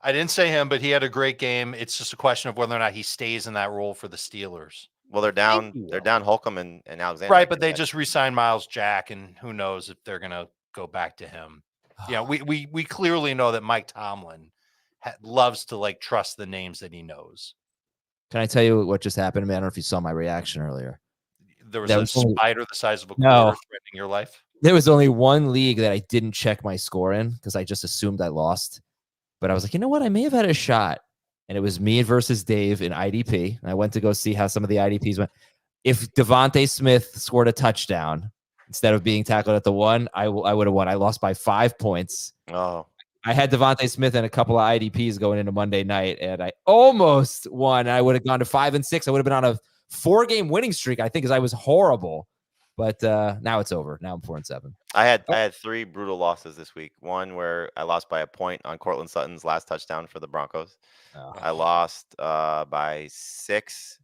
I didn't say him, but he had a great game. It's just a question of whether or not he stays in that role for the Steelers. Well, they're down Holcomb and Alexander. Right, but they just re-signed Miles Jack, and who knows if they're going to go back to him. Yeah, we clearly know that Mike Tomlin loves to trust the names that he knows. Can I tell you what just happened to me? I don't know if you saw my reaction earlier. There was a spider the size of a quarter threatening your life. There was only one league that I didn't check my score in because I just assumed I lost. But I was like, you know what? I may have had a shot. And it was me versus Dave in IDP. And I went to go see how some of the IDPs went. If Devontae Smith scored a touchdown instead of being tackled at the 1, I would have won. I lost by 5 points. Oh, I had Devontae Smith and a couple of IDPs going into Monday night, and I almost won. I would have gone to 5-6. I would have been on a 4-game winning streak, I think, because I was horrible. But now it's over. Now I'm 4-7. I had 3 brutal losses this week. One where I lost by a point on Cortland Sutton's last touchdown for the Broncos. I lost by 6.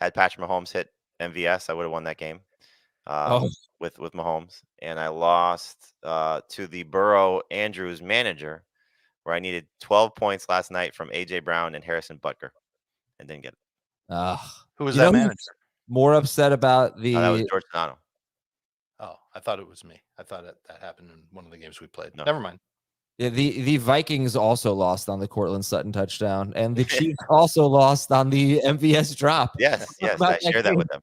Had Patrick Mahomes hit MVS, I would have won that game with Mahomes. And I lost to the Burrow Andrews manager, where I needed 12 points last night from AJ Brown and Harrison Butker, and didn't get it. Who was that manager? More upset about the. That was George Donato. Oh, I thought it was me. I thought that happened in one of the games we played. No. Never mind. Yeah, the Vikings also lost on the Cortland Sutton touchdown, and the Chiefs also lost on the MVS drop. Yes, I shared that with them.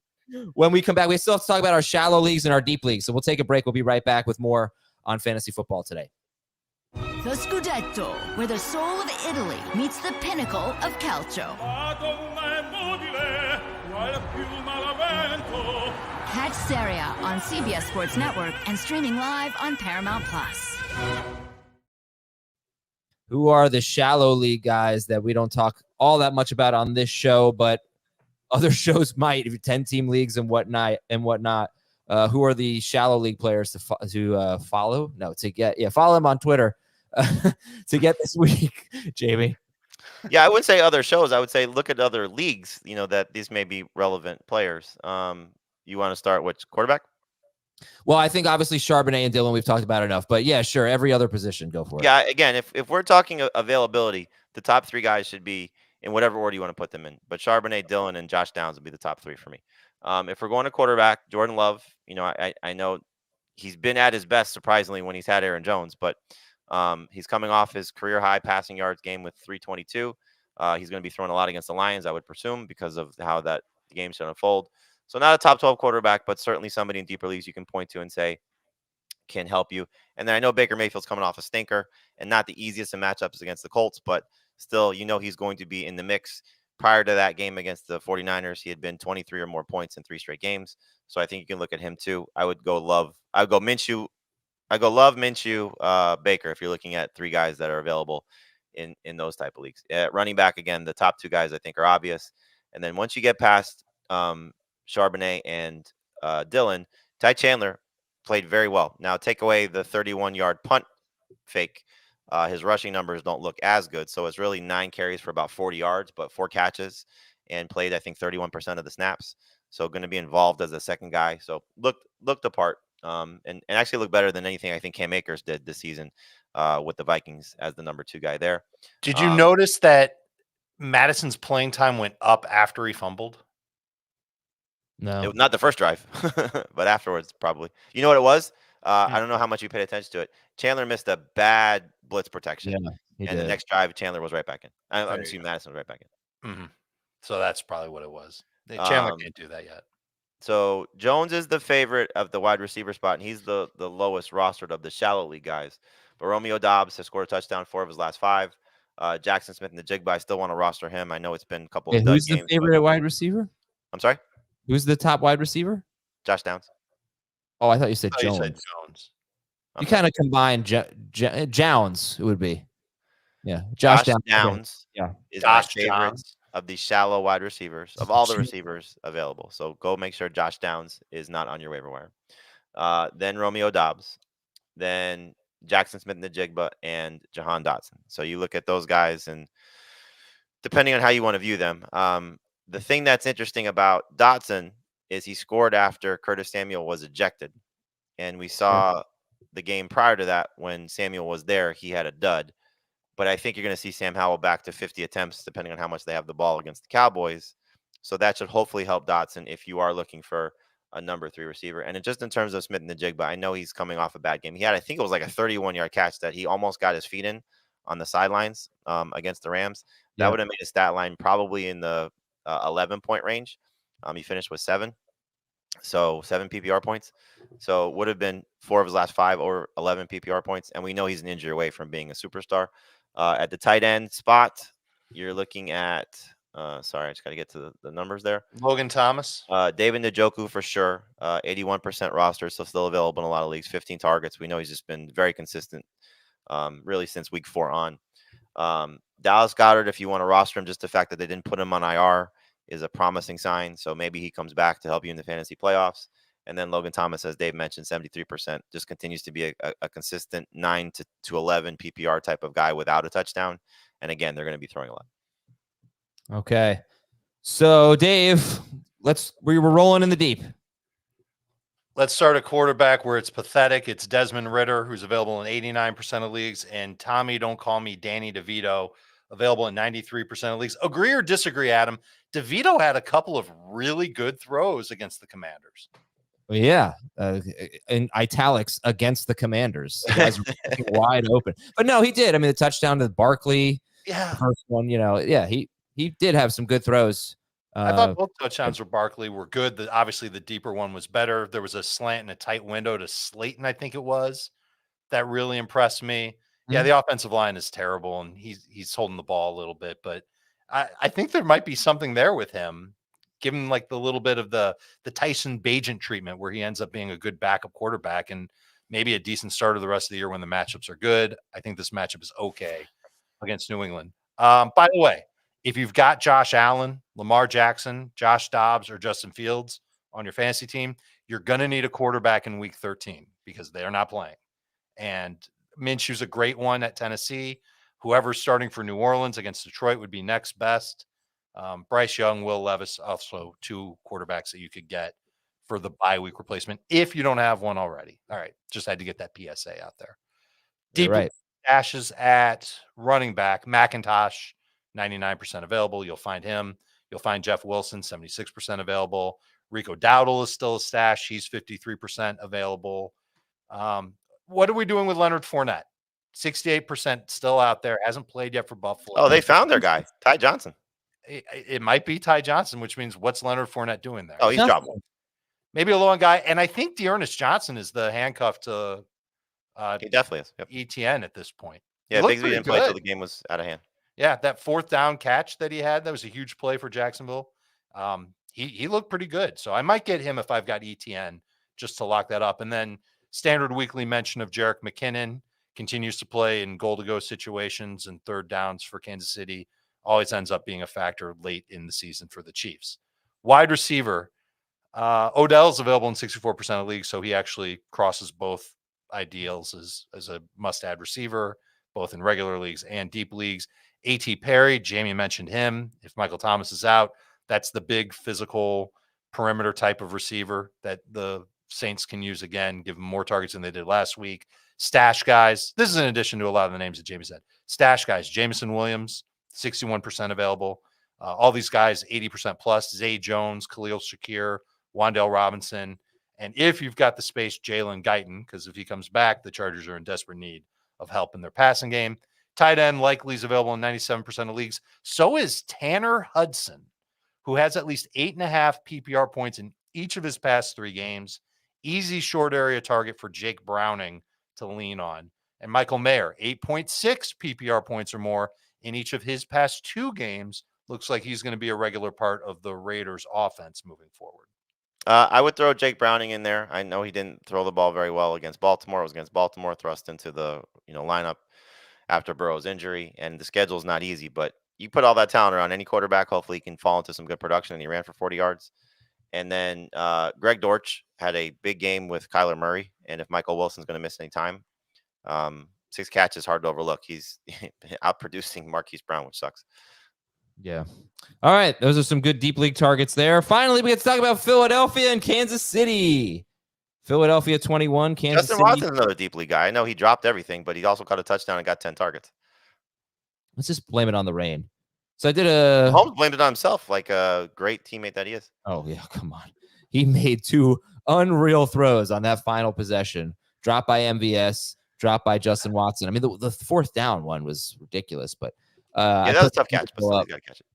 When we come back, we still have to talk about our shallow leagues and our deep leagues. So we'll take a break. We'll be right back with more on fantasy football today. The Scudetto, where the soul of Italy meets the pinnacle of calcio. Catch Serie A on CBS Sports Network and streaming live on Paramount Plus. Who are the shallow league guys that we don't talk all that much about on this show, but other shows might, 10-team leagues and whatnot. Who are the shallow league players to follow? No, to get follow them on Twitter to get this week, Jamie. Yeah, I wouldn't say other shows. I would say look at other leagues. That these may be relevant players. You want to start with quarterback? Well, I think obviously Charbonnet and Dillon we've talked about enough, but yeah, sure. Every other position, go for it. Yeah, again, if we're talking availability, the top 3 guys should be in whatever order you want to put them in. But Charbonnet, Dillon, and Josh Downs would be the top 3 for me. If we're going to quarterback, Jordan Love, I know he's been at his best surprisingly when he's had Aaron Jones, but he's coming off his career high passing yards game with 322. He's going to be throwing a lot against the Lions, I would presume, because of how that game should unfold. So not a top 12 quarterback, but certainly somebody in deeper leagues you can point to and say can help you. And then I know Baker Mayfield's coming off a stinker and not the easiest of matchups against the Colts, but still, he's going to be in the mix. Prior to that game against the 49ers, he had been 23 or more points in 3 straight games. So I think you can look at him too. I would go Love. I would go Minshew. I go Love, Minshew, Baker, if you're looking at 3 guys that are available in those type of leagues. Running back, again, the top 2 guys I think are obvious. And then once you get past Charbonnet and Dillon, Ty Chandler played very well. Now, take away the 31-yard punt fake. His rushing numbers don't look as good. So it's really 9 carries for about 40 yards, but 4 catches, and played, I think, 31% of the snaps. So going to be involved as a second guy. So looked the part and actually looked better than anything I think Cam Akers did this season with the Vikings as the number 2 guy there. Did you notice that Madison's playing time went up after he fumbled? No. It was not the first drive, but afterwards, probably. You know what it was? I don't know how much you paid attention to it. Chandler missed a bad blitz protection. Yeah, and the next drive, Chandler was right back in. I'm assuming Madison was right back in. Mm-hmm. So that's probably what it was. Chandler can't do that yet. So Jones is the favorite of the wide receiver spot, and he's the lowest rostered of the shallow league guys. But Romeo Doubs has scored a touchdown 4 of his last 5. Jackson Smith and the Jigba, I still want to roster him. I know it's been a couple of who's games, the favorite at wide receiver? I'm sorry? Who's the top wide receiver? Josh Downs. Oh, I thought you said Jones. You said Jones. You kind of combine Jones, it would be. Yeah. Josh Downs. Downs Yeah. is my favorite of the shallow wide receivers, of all the receivers available. So go make sure Josh Downs is not on your waiver wire. Then Romeo Doubs. Then Jackson Smith and the Jigba and Jahan Dotson. So you look at those guys, and depending on how you want to view them, the thing that's interesting about Dotson is he scored after Curtis Samuel was ejected. And we saw the game prior to that when Samuel was there, he had a dud. But I think you're going to see Sam Howell back to 50 attempts, depending on how much they have the ball against the Cowboys. So that should hopefully help Dotson if you are looking for a number 3 receiver. And just in terms of Smith and the Jigba, I know he's coming off a bad game. He had, I think it was like a 31-yard catch that he almost got his feet in on the sidelines against the Rams. That would have made his stat line probably in the 11-point range. He finished with 7. So 7 PPR points. So would have been 4 of his last 5 or 11 PPR points. And we know he's an injury away from being a superstar. At the tight end spot, you're looking at, sorry, I just got to get to the numbers there. Logan Thomas. David Njoku for sure. 81% roster, so still available in a lot of leagues. 15 targets. We know he's just been very consistent, really since week 4 on. Dallas Goedert, if you want to roster him, just the fact that they didn't put him on IR is a promising sign. So maybe he comes back to help you in the fantasy playoffs. And then Logan Thomas, as Dave mentioned, 73%, just continues to be a consistent 9 to 11 PPR type of guy without a touchdown. And again, they're going to be throwing a lot. Okay. So, Dave, we were rolling in the deep. Let's start a quarterback where it's pathetic. It's Desmond Ridder, who's available in 89% of leagues. And Tommy, don't call me Danny DeVito, available in 93% of leagues. Agree or disagree, Adam? DeVito had a couple of really good throws against the Commanders. Yeah, in italics, against the Commanders. The guys were wide open. But no, he did. I mean, the touchdown to Barkley, Yeah. the first one, he did have some good throws. I thought both touchdowns for Barkley were good. Obviously, the deeper one was better. There was a slant and a tight window to Slayton, I think it was, that really impressed me. Yeah, the offensive line is terrible, and he's holding the ball a little bit. But I think there might be something there with him. Give him like the little bit of the Tyson Bagent treatment where he ends up being a good backup quarterback and maybe a decent starter the rest of the year when the matchups are good. I think this matchup is okay against New England. By the way, if you've got Josh Allen, Lamar Jackson, Josh Dobbs, or Justin Fields on your fantasy team, you're going to need a quarterback in week 13 because they're not playing. And Minshew's a great one at Tennessee. Whoever's starting for New Orleans against Detroit would be next best. Bryce Young, Will Levis, also 2 quarterbacks that you could get for the bye week replacement if you don't have one already. All right. Just had to get that PSA out there. Deep dashes at running back, McIntosh, 99% available. You'll find him. You'll find Jeff Wilson, 76% available. Rico Dowdle is still a stash. He's 53% available. What are we doing with Leonard Fournette? 68% still out there. Hasn't played yet for Buffalo. Oh, they found their guy, Ty Johnson. It might be Ty Johnson, which means what's Leonard Fournette doing there? Oh, he's dropping. Maybe a low end guy. And I think Dearness Johnson is the handcuff to he definitely is. Yep. ETN at this point. Yeah, Bigsby didn't play until the game was out of hand. Yeah, that 4th down catch that he had, that was a huge play for Jacksonville. He looked pretty good. So I might get him if I've got ETN just to lock that up. And then standard weekly mention of Jerick McKinnon continues to play in goal-to-go situations and 3rd downs for Kansas City. Always ends up being a factor late in the season for the Chiefs. Wide receiver, Odell's available in 64% of leagues, so he actually crosses both ideals as a must-add receiver, both in regular leagues and deep leagues. A.T. Perry, Jamie mentioned him. If Michael Thomas is out, that's the big physical perimeter type of receiver that the Saints can use again, give them more targets than they did last week. Stash guys, this is in addition to a lot of the names that Jamie said. Stash guys, Jameson Williams, 61% available. All these guys, 80% plus. Zay Jones, Khalil Shakir, Wan'Dale Robinson. And if you've got the space, Jalen Guyton, because if he comes back, the Chargers are in desperate need of help in their passing game. Tight end likely is available in 97% of leagues. So is Tanner Hudson, who has at least 8.5 PPR points in each of his past 3 games. Easy short area target for Jake Browning to lean on. And Michael Mayer, 8.6 PPR points or more in each of his past 2 games. Looks like he's going to be a regular part of the Raiders offense moving forward. I would throw Jake Browning in there. I know he didn't throw the ball very well against Baltimore. It was against Baltimore, thrust into the lineup after Burrow's injury, and the schedule is not easy. But you put all that talent around any quarterback, hopefully he can fall into some good production. And he ran for 40 yards. And then Greg Dortch had a big game with Kyler Murray. And if Michael Wilson's going to miss any time, 6 catches, hard to overlook. He's outproducing Marquise Brown, which sucks. Yeah. All right. Those are some good deep league targets there. Finally, we get to talk about Philadelphia and Kansas City. Philadelphia 21, Kansas Justin City. Watson's another deep league guy. I know he dropped everything, but he also caught a touchdown and got 10 targets. Let's just blame it on the rain. So I did a... Holmes blamed it on himself, like a great teammate that he is. Oh, yeah. Come on. He made 2 unreal throws on that final possession. Dropped by MVS, dropped by Justin Watson. I mean, the 4th down one was ridiculous, but... yeah, that was a tough catch, but still, he's got to catch it.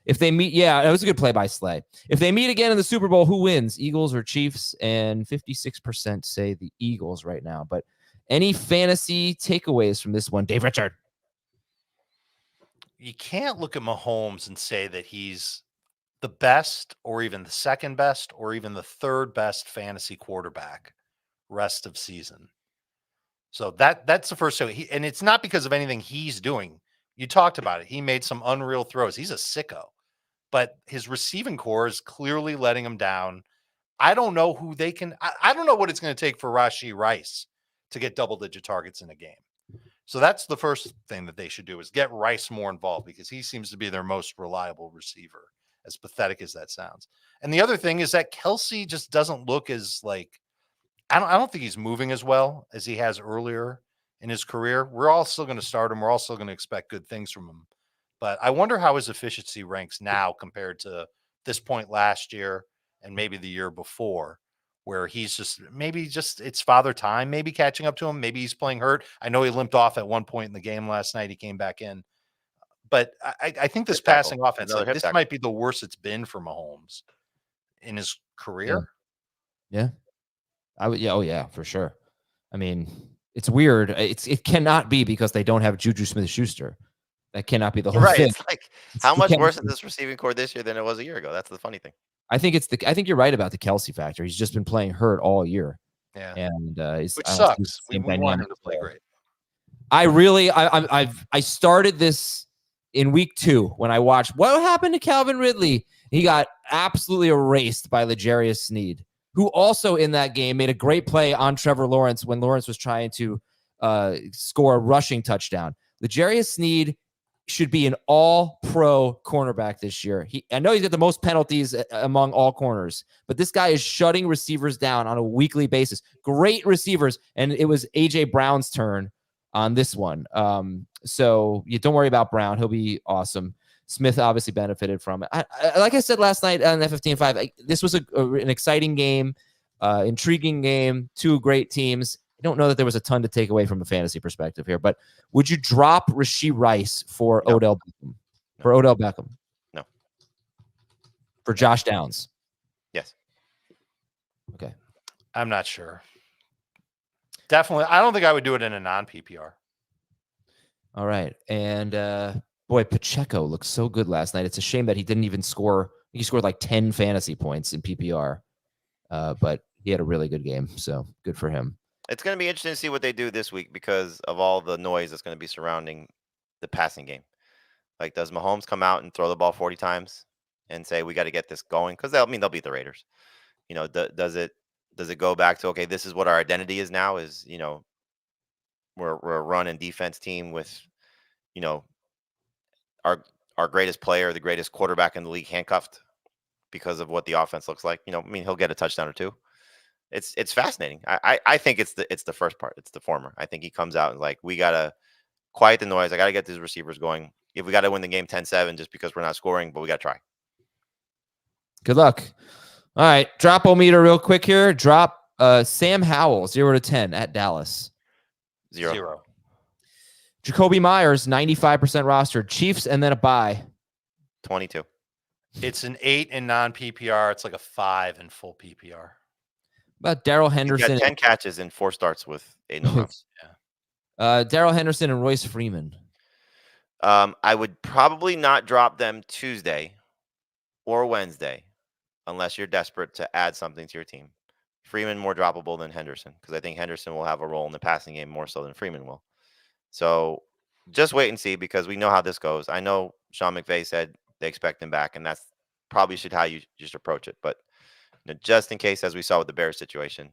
If they meet, yeah, it was a good play by Slay. If they meet again in the Super Bowl, who wins, Eagles or Chiefs? And 56% say the Eagles right now. But any fantasy takeaways from this one, Dave Richard? You can't look at Mahomes and say that he's the best or even the second best or even the third best fantasy quarterback rest of season. So that's the first thing. And it's not because of anything he's doing. You talked about it. He made some unreal throws. He's a sicko. But his receiving core is clearly letting him down. I don't know who they can. I don't know what it's going to take for Rashee Rice to get double-digit targets in a game. So that's the first thing that they should do is get Rice more involved because he seems to be their most reliable receiver, as pathetic as that sounds. And the other thing is that Kelsey just doesn't look as like, I don't think he's moving as well as he has earlier in his career. We're all still going to start him. We're also going to expect good things from him. But I wonder how his efficiency ranks now compared to this point last year and maybe the year before, where he's just it's father time, maybe catching up to him. Maybe he's playing hurt. I know he limped off at one point in the game last night. He came back in. But I think this passing offense, this might be the worst it's been for Mahomes in his career. Yeah. I would, yeah, oh yeah, for sure. I mean, it's weird. It cannot be because they don't have Juju Smith-Schuster. That cannot be the whole thing. It's like how much worse is this receiving core this year than it was a year ago? That's the funny thing. I think you're right about the Kelsey factor. He's just been playing hurt all year. Yeah, and which sucks. We want him to play great. I started this in week 2 when I watched what happened to Calvin Ridley. He got absolutely erased by L'Jarius Sneed, who also in that game made a great play on Trevor Lawrence when Lawrence was trying to score a rushing touchdown. L'Jarius Sneed should be an all-pro cornerback this year. I know he's got the most penalties among all corners, but this guy is shutting receivers down on a weekly basis. Great receivers, and it was A.J. Brown's turn on this one. So you don't worry about Brown. He'll be awesome. Smith obviously benefited from it. Like I said last night on F15.5, this was an exciting game, intriguing game, two great teams. I don't know that there was a ton to take away from a fantasy perspective here, but would you drop Rashee Rice for Odell Beckham? For Odell Beckham? No. For Josh Downs? Yes. Okay. I'm not sure. Definitely. I don't think I would do it in a non-PPR. All right. And boy, Pacheco looked so good last night. It's a shame that he didn't even score. He scored like 10 fantasy points in PPR, but he had a really good game. So good for him. It's going to be interesting to see what they do this week because of all the noise that's going to be surrounding the passing game. Like, does Mahomes come out and throw the ball 40 times and say, we got to get this going? Because they'll beat the Raiders. You know, does it go back to, okay, this is what our identity is now is, you know, we're a run and defense team with, you know, our greatest player, the greatest quarterback in the league handcuffed because of what the offense looks like. You know, I mean, he'll get a touchdown or two. It's fascinating. I think it's the first part. It's the former. I think he comes out and like, we got to quiet the noise. I got to get these receivers going. If we got to win the game 10-7 just because we're not scoring, but we got to try. Good luck. All right. Drop-o-meter real quick here. Drop Sam Howell, 0 to 10 at Dallas. 0. Jacoby Myers, 95% rostered. Chiefs and then a bye. 22. It's an 8 in non-PPR. It's like a 5 in full PPR. About Darrell Henderson. He got 10 catches in 4 starts with 8 no-runs. Yeah. Darrell Henderson and Royce Freeman. I would probably not drop them Tuesday or Wednesday unless you're desperate to add something to your team. Freeman more droppable than Henderson because I think Henderson will have a role in the passing game more so than Freeman will. So just wait and see because we know how this goes. I know Sean McVay said they expect him back, and that's probably how you just approach it. But you know, just in case, as we saw with the Bears situation,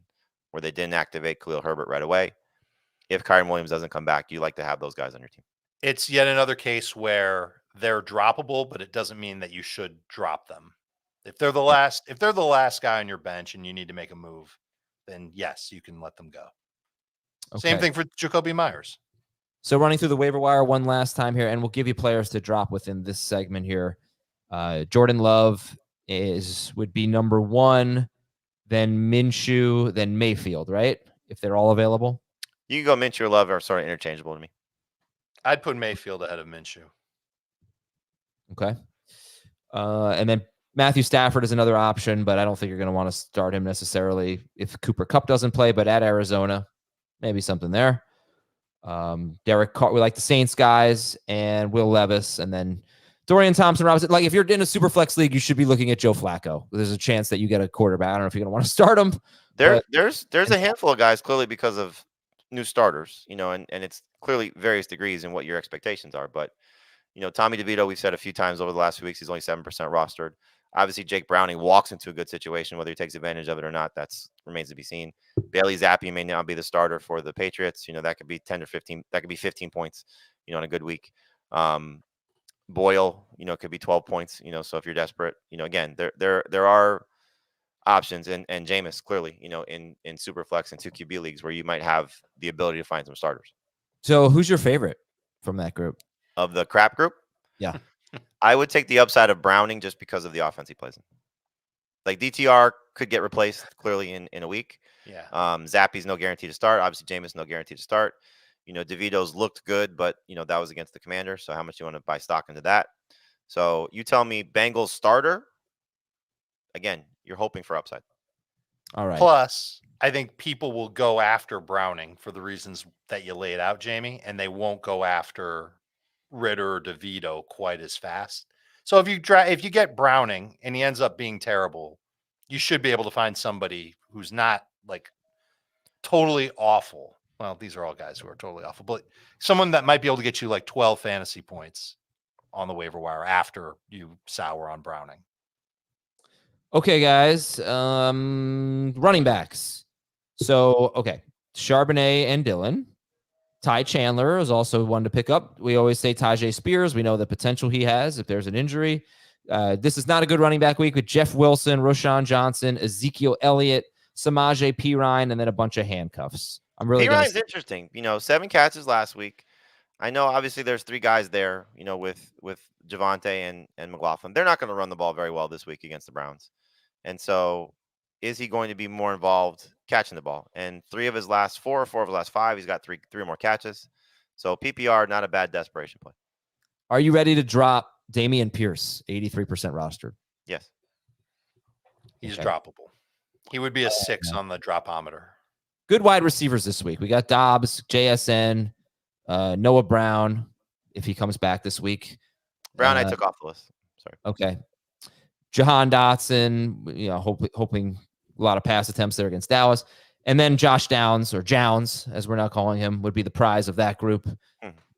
where they didn't activate Khalil Herbert right away, if Kyren Williams doesn't come back, you like to have those guys on your team. It's yet another case where they're droppable, but it doesn't mean that you should drop them. If they're the last guy on your bench and you need to make a move, then yes, you can let them go. Okay. Same thing for Jacoby Myers. So running through the waiver wire one last time here, and we'll give you players to drop within this segment here. Jordan Love would be number 1, then Minshew, then Mayfield, right? If they're all available. You can go Minshew or Love are sort of interchangeable to me. I'd put Mayfield ahead of Minshew. Okay. And then Matthew Stafford is another option, but I don't think you're going to want to start him necessarily if Cooper Kupp doesn't play. But at Arizona, maybe something there. Derek Carr, we like the Saints guys, and Will Levis, and then Dorian Thompson-Robinson. Like if you're in a super flex league, you should be looking at Joe Flacco. There's a chance that you get a quarterback. I don't know if you're going to want to start him. There's a handful of guys clearly because of new starters, and it's clearly various degrees in what your expectations are. But Tommy DeVito, we've said a few times over the last few weeks, he's only 7% rostered. Obviously, Jake Browning walks into a good situation. Whether he takes advantage of it or not, that remains to be seen. Bailey Zappi may now be the starter for the Patriots. That could be 10 or 15. That could be 15 points. In a good week. Boyle, could be 12 points. So if you're desperate, again, there are options, and Jameis clearly, in Superflex and 2 QB leagues where you might have the ability to find some starters. So who's your favorite from that group? Of the crap group? Yeah. I would take the upside of Browning just because of the offense he plays in. Like DTR could get replaced clearly in a week. Yeah. Zappi's no guarantee to start. Obviously, Jameis no guarantee to start. DeVito's looked good, but that was against the Commanders. So how much do you want to buy stock into that? So you tell me Bengals starter. Again, you're hoping for upside. All right. Plus, I think people will go after Browning for the reasons that you laid out, Jamie, and they won't go after Ritter or DeVito quite as fast. So if you get Browning and he ends up being terrible, you should be able to find somebody who's not like totally awful. Well, these are all guys who are totally awful, but someone that might be able to get you like 12 fantasy points on the waiver wire after you sour on Browning. Okay, guys. Running backs. So, okay. Charbonnet and Dillon. Ty Chandler is also one to pick up. We always say Tajay Spears. We know the potential he has if there's an injury. This is not a good running back week with Jeff Wilson, Roshan Johnson, Ezekiel Elliott, Samaje Perine, and then a bunch of handcuffs. I'm really Perine's interesting. 7 catches last week. I know obviously there's 3 guys there, with Javonte and McLaughlin. They're not going to run the ball very well this week against the Browns. And so is he going to be more involved catching the ball? And 4 of his last 5, he's got three more catches. So PPR, not a bad desperation play. Are you ready to drop Dameon Pierce, 83% rostered? Yes. He's droppable. He would be a 6 on the dropometer. Good wide receivers this week. We got Dobbs, JSN, Noah Brown, if he comes back this week. Brown, I took off the list. Sorry. Okay. Jahan Dotson, hoping a lot of pass attempts there against Dallas. And then Josh Downs, or Jounds, as we're now calling him, would be the prize of that group.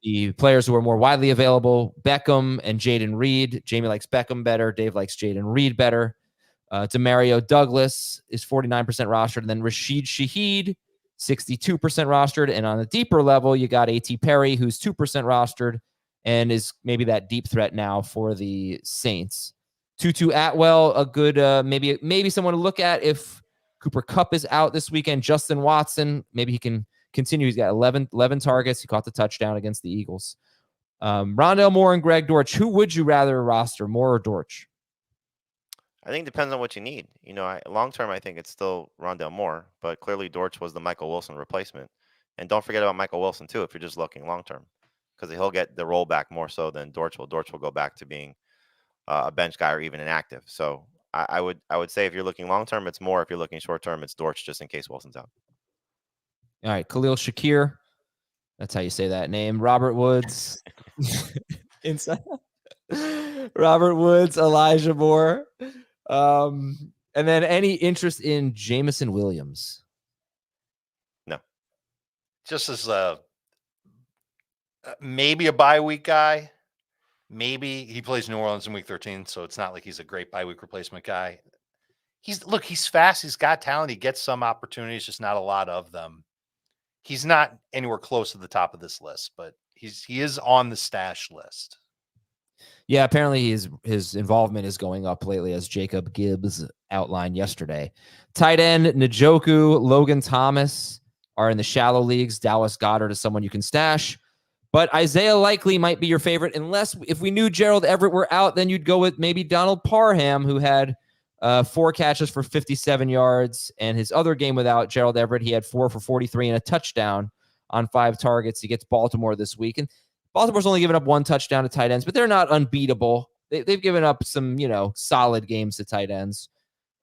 The players who are more widely available, Beckham and Jaden Reed. Jamie likes Beckham better. Dave likes Jaden Reed better. Demario Douglas is 49% rostered. And then Rashid Shaheed, 62% rostered. And on a deeper level, you got A.T. Perry, who's 2% rostered and is maybe that deep threat now for the Saints. Tutu Atwell, a good maybe someone to look at if Cooper Kupp is out this weekend. Justin Watson, maybe he can continue. He's got 11 targets. He caught the touchdown against the Eagles. Rondale Moore and Greg Dortch. Who would you rather roster, Moore or Dortch? I think it depends on what you need. Long term, I think it's still Rondale Moore, but clearly Dortch was the Michael Wilson replacement. And don't forget about Michael Wilson too, if you're just looking long term, because he'll get the role back more so than Dortch will. Dortch will go back to being a bench guy or even inactive. So I would say if you're looking long term, it's Moore. If you're looking short term, it's Dortch, just in case Wilson's out. All right, Khalil Shakir. That's how you say that name. Robert Woods. Inside. Robert Woods, Elijah Moore. And then any interest in Jameson Williams? No. Just as maybe a bye week guy. Maybe he plays New Orleans in week 13, so it's not like he's a great bye week replacement guy. He's fast. He's got talent. He gets some opportunities, just not a lot of them. He's not anywhere close to the top of this list, but he is on the stash list. Yeah, apparently his involvement is going up lately, as Jacob Gibbs outlined yesterday. Tight end Njoku, Logan Thomas are in the shallow leagues. Dallas Goedert is someone you can stash. But Isaiah Likely might be your favorite, unless if we knew Gerald Everett were out, then you'd go with maybe Donald Parham, who had 4 catches for 57 yards. And his other game without Gerald Everett, he had 4 for 43 and a touchdown on 5 targets. He gets Baltimore this week. And Baltimore's only given up 1 touchdown to tight ends, but they're not unbeatable. they've given up some, solid games to tight ends.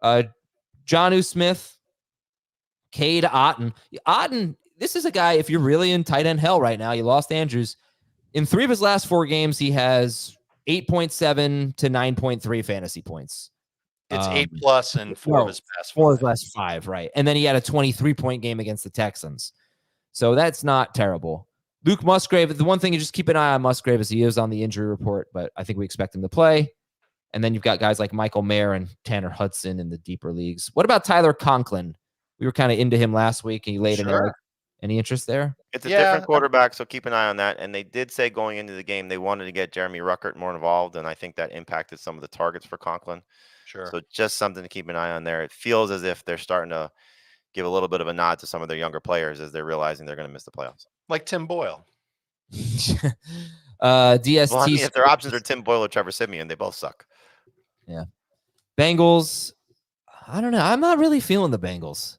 Jonnu Smith, Cade Otton. Otton, this is a guy, if you're really in tight end hell right now, you lost Andrews. In 3 of his last 4 games, he has 8.7 to 9.3 fantasy points. It's 8+ in 4 of his past 4 of his last 5, right? And then he had a 23-point game against the Texans. So that's not terrible. Luke Musgrave, the one thing you just keep an eye on Musgrave is he is on the injury report, but I think we expect him to play. And then you've got guys like Michael Mayer and Tanner Hudson in the deeper leagues. What about Tyler Conklin? We were kind of into him last week, and he laid an egg. Any interest there? It's a different quarterback, so keep an eye on that. And they did say going into the game they wanted to get Jeremy Ruckert more involved, and I think that impacted some of the targets for Conklin. Sure. So just something to keep an eye on there. It feels as if they're starting to give a little bit of a nod to some of their younger players as they're realizing they're going to miss the playoffs. Like Tim Boyle. DST. Well, I mean, if their options are Tim Boyle or Trevor Siemian, they both suck. Yeah. Bengals. I don't know. I'm not really feeling the Bengals.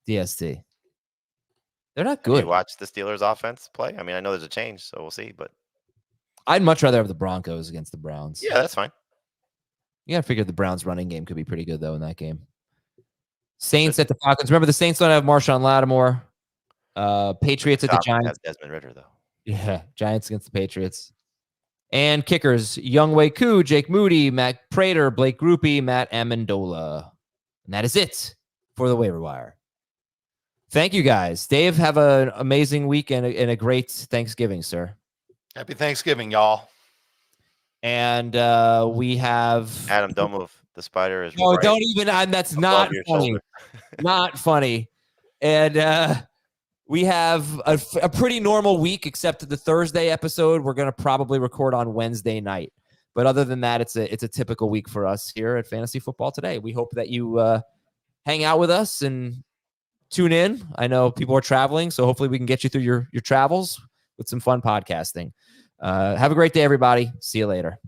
DST. They're not good. You watch the Steelers offense play? I mean, I know there's a change, so we'll see, but I'd much rather have the Broncos against the Browns. yeah, that's fine. You got to figure the Browns running game could be pretty good, though, in that game. Saints at the Falcons. Remember, the Saints don't have Marshawn Lattimore. Patriots at the Giants. Has Desmond Ridder, though. Yeah, Giants against the Patriots. And kickers, Younghoe Koo, Jake Moody, Matt Prater, Blake Grupe, Matt Amendola. And that is it for the waiver wire. Thank you, guys. Dave, have an amazing week and a great Thanksgiving, sir. Happy Thanksgiving, y'all. And we have... Adam, don't move. The spider is No, right don't even... that's not funny. Not funny. And we have a pretty normal week, except the Thursday episode we're going to probably record on Wednesday night. But other than that, it's a typical week for us here at Fantasy Football Today. We hope that you hang out with us and tune in. I know people are traveling, so hopefully we can get you through your travels with some fun podcasting. Have a great day, everybody. See you later.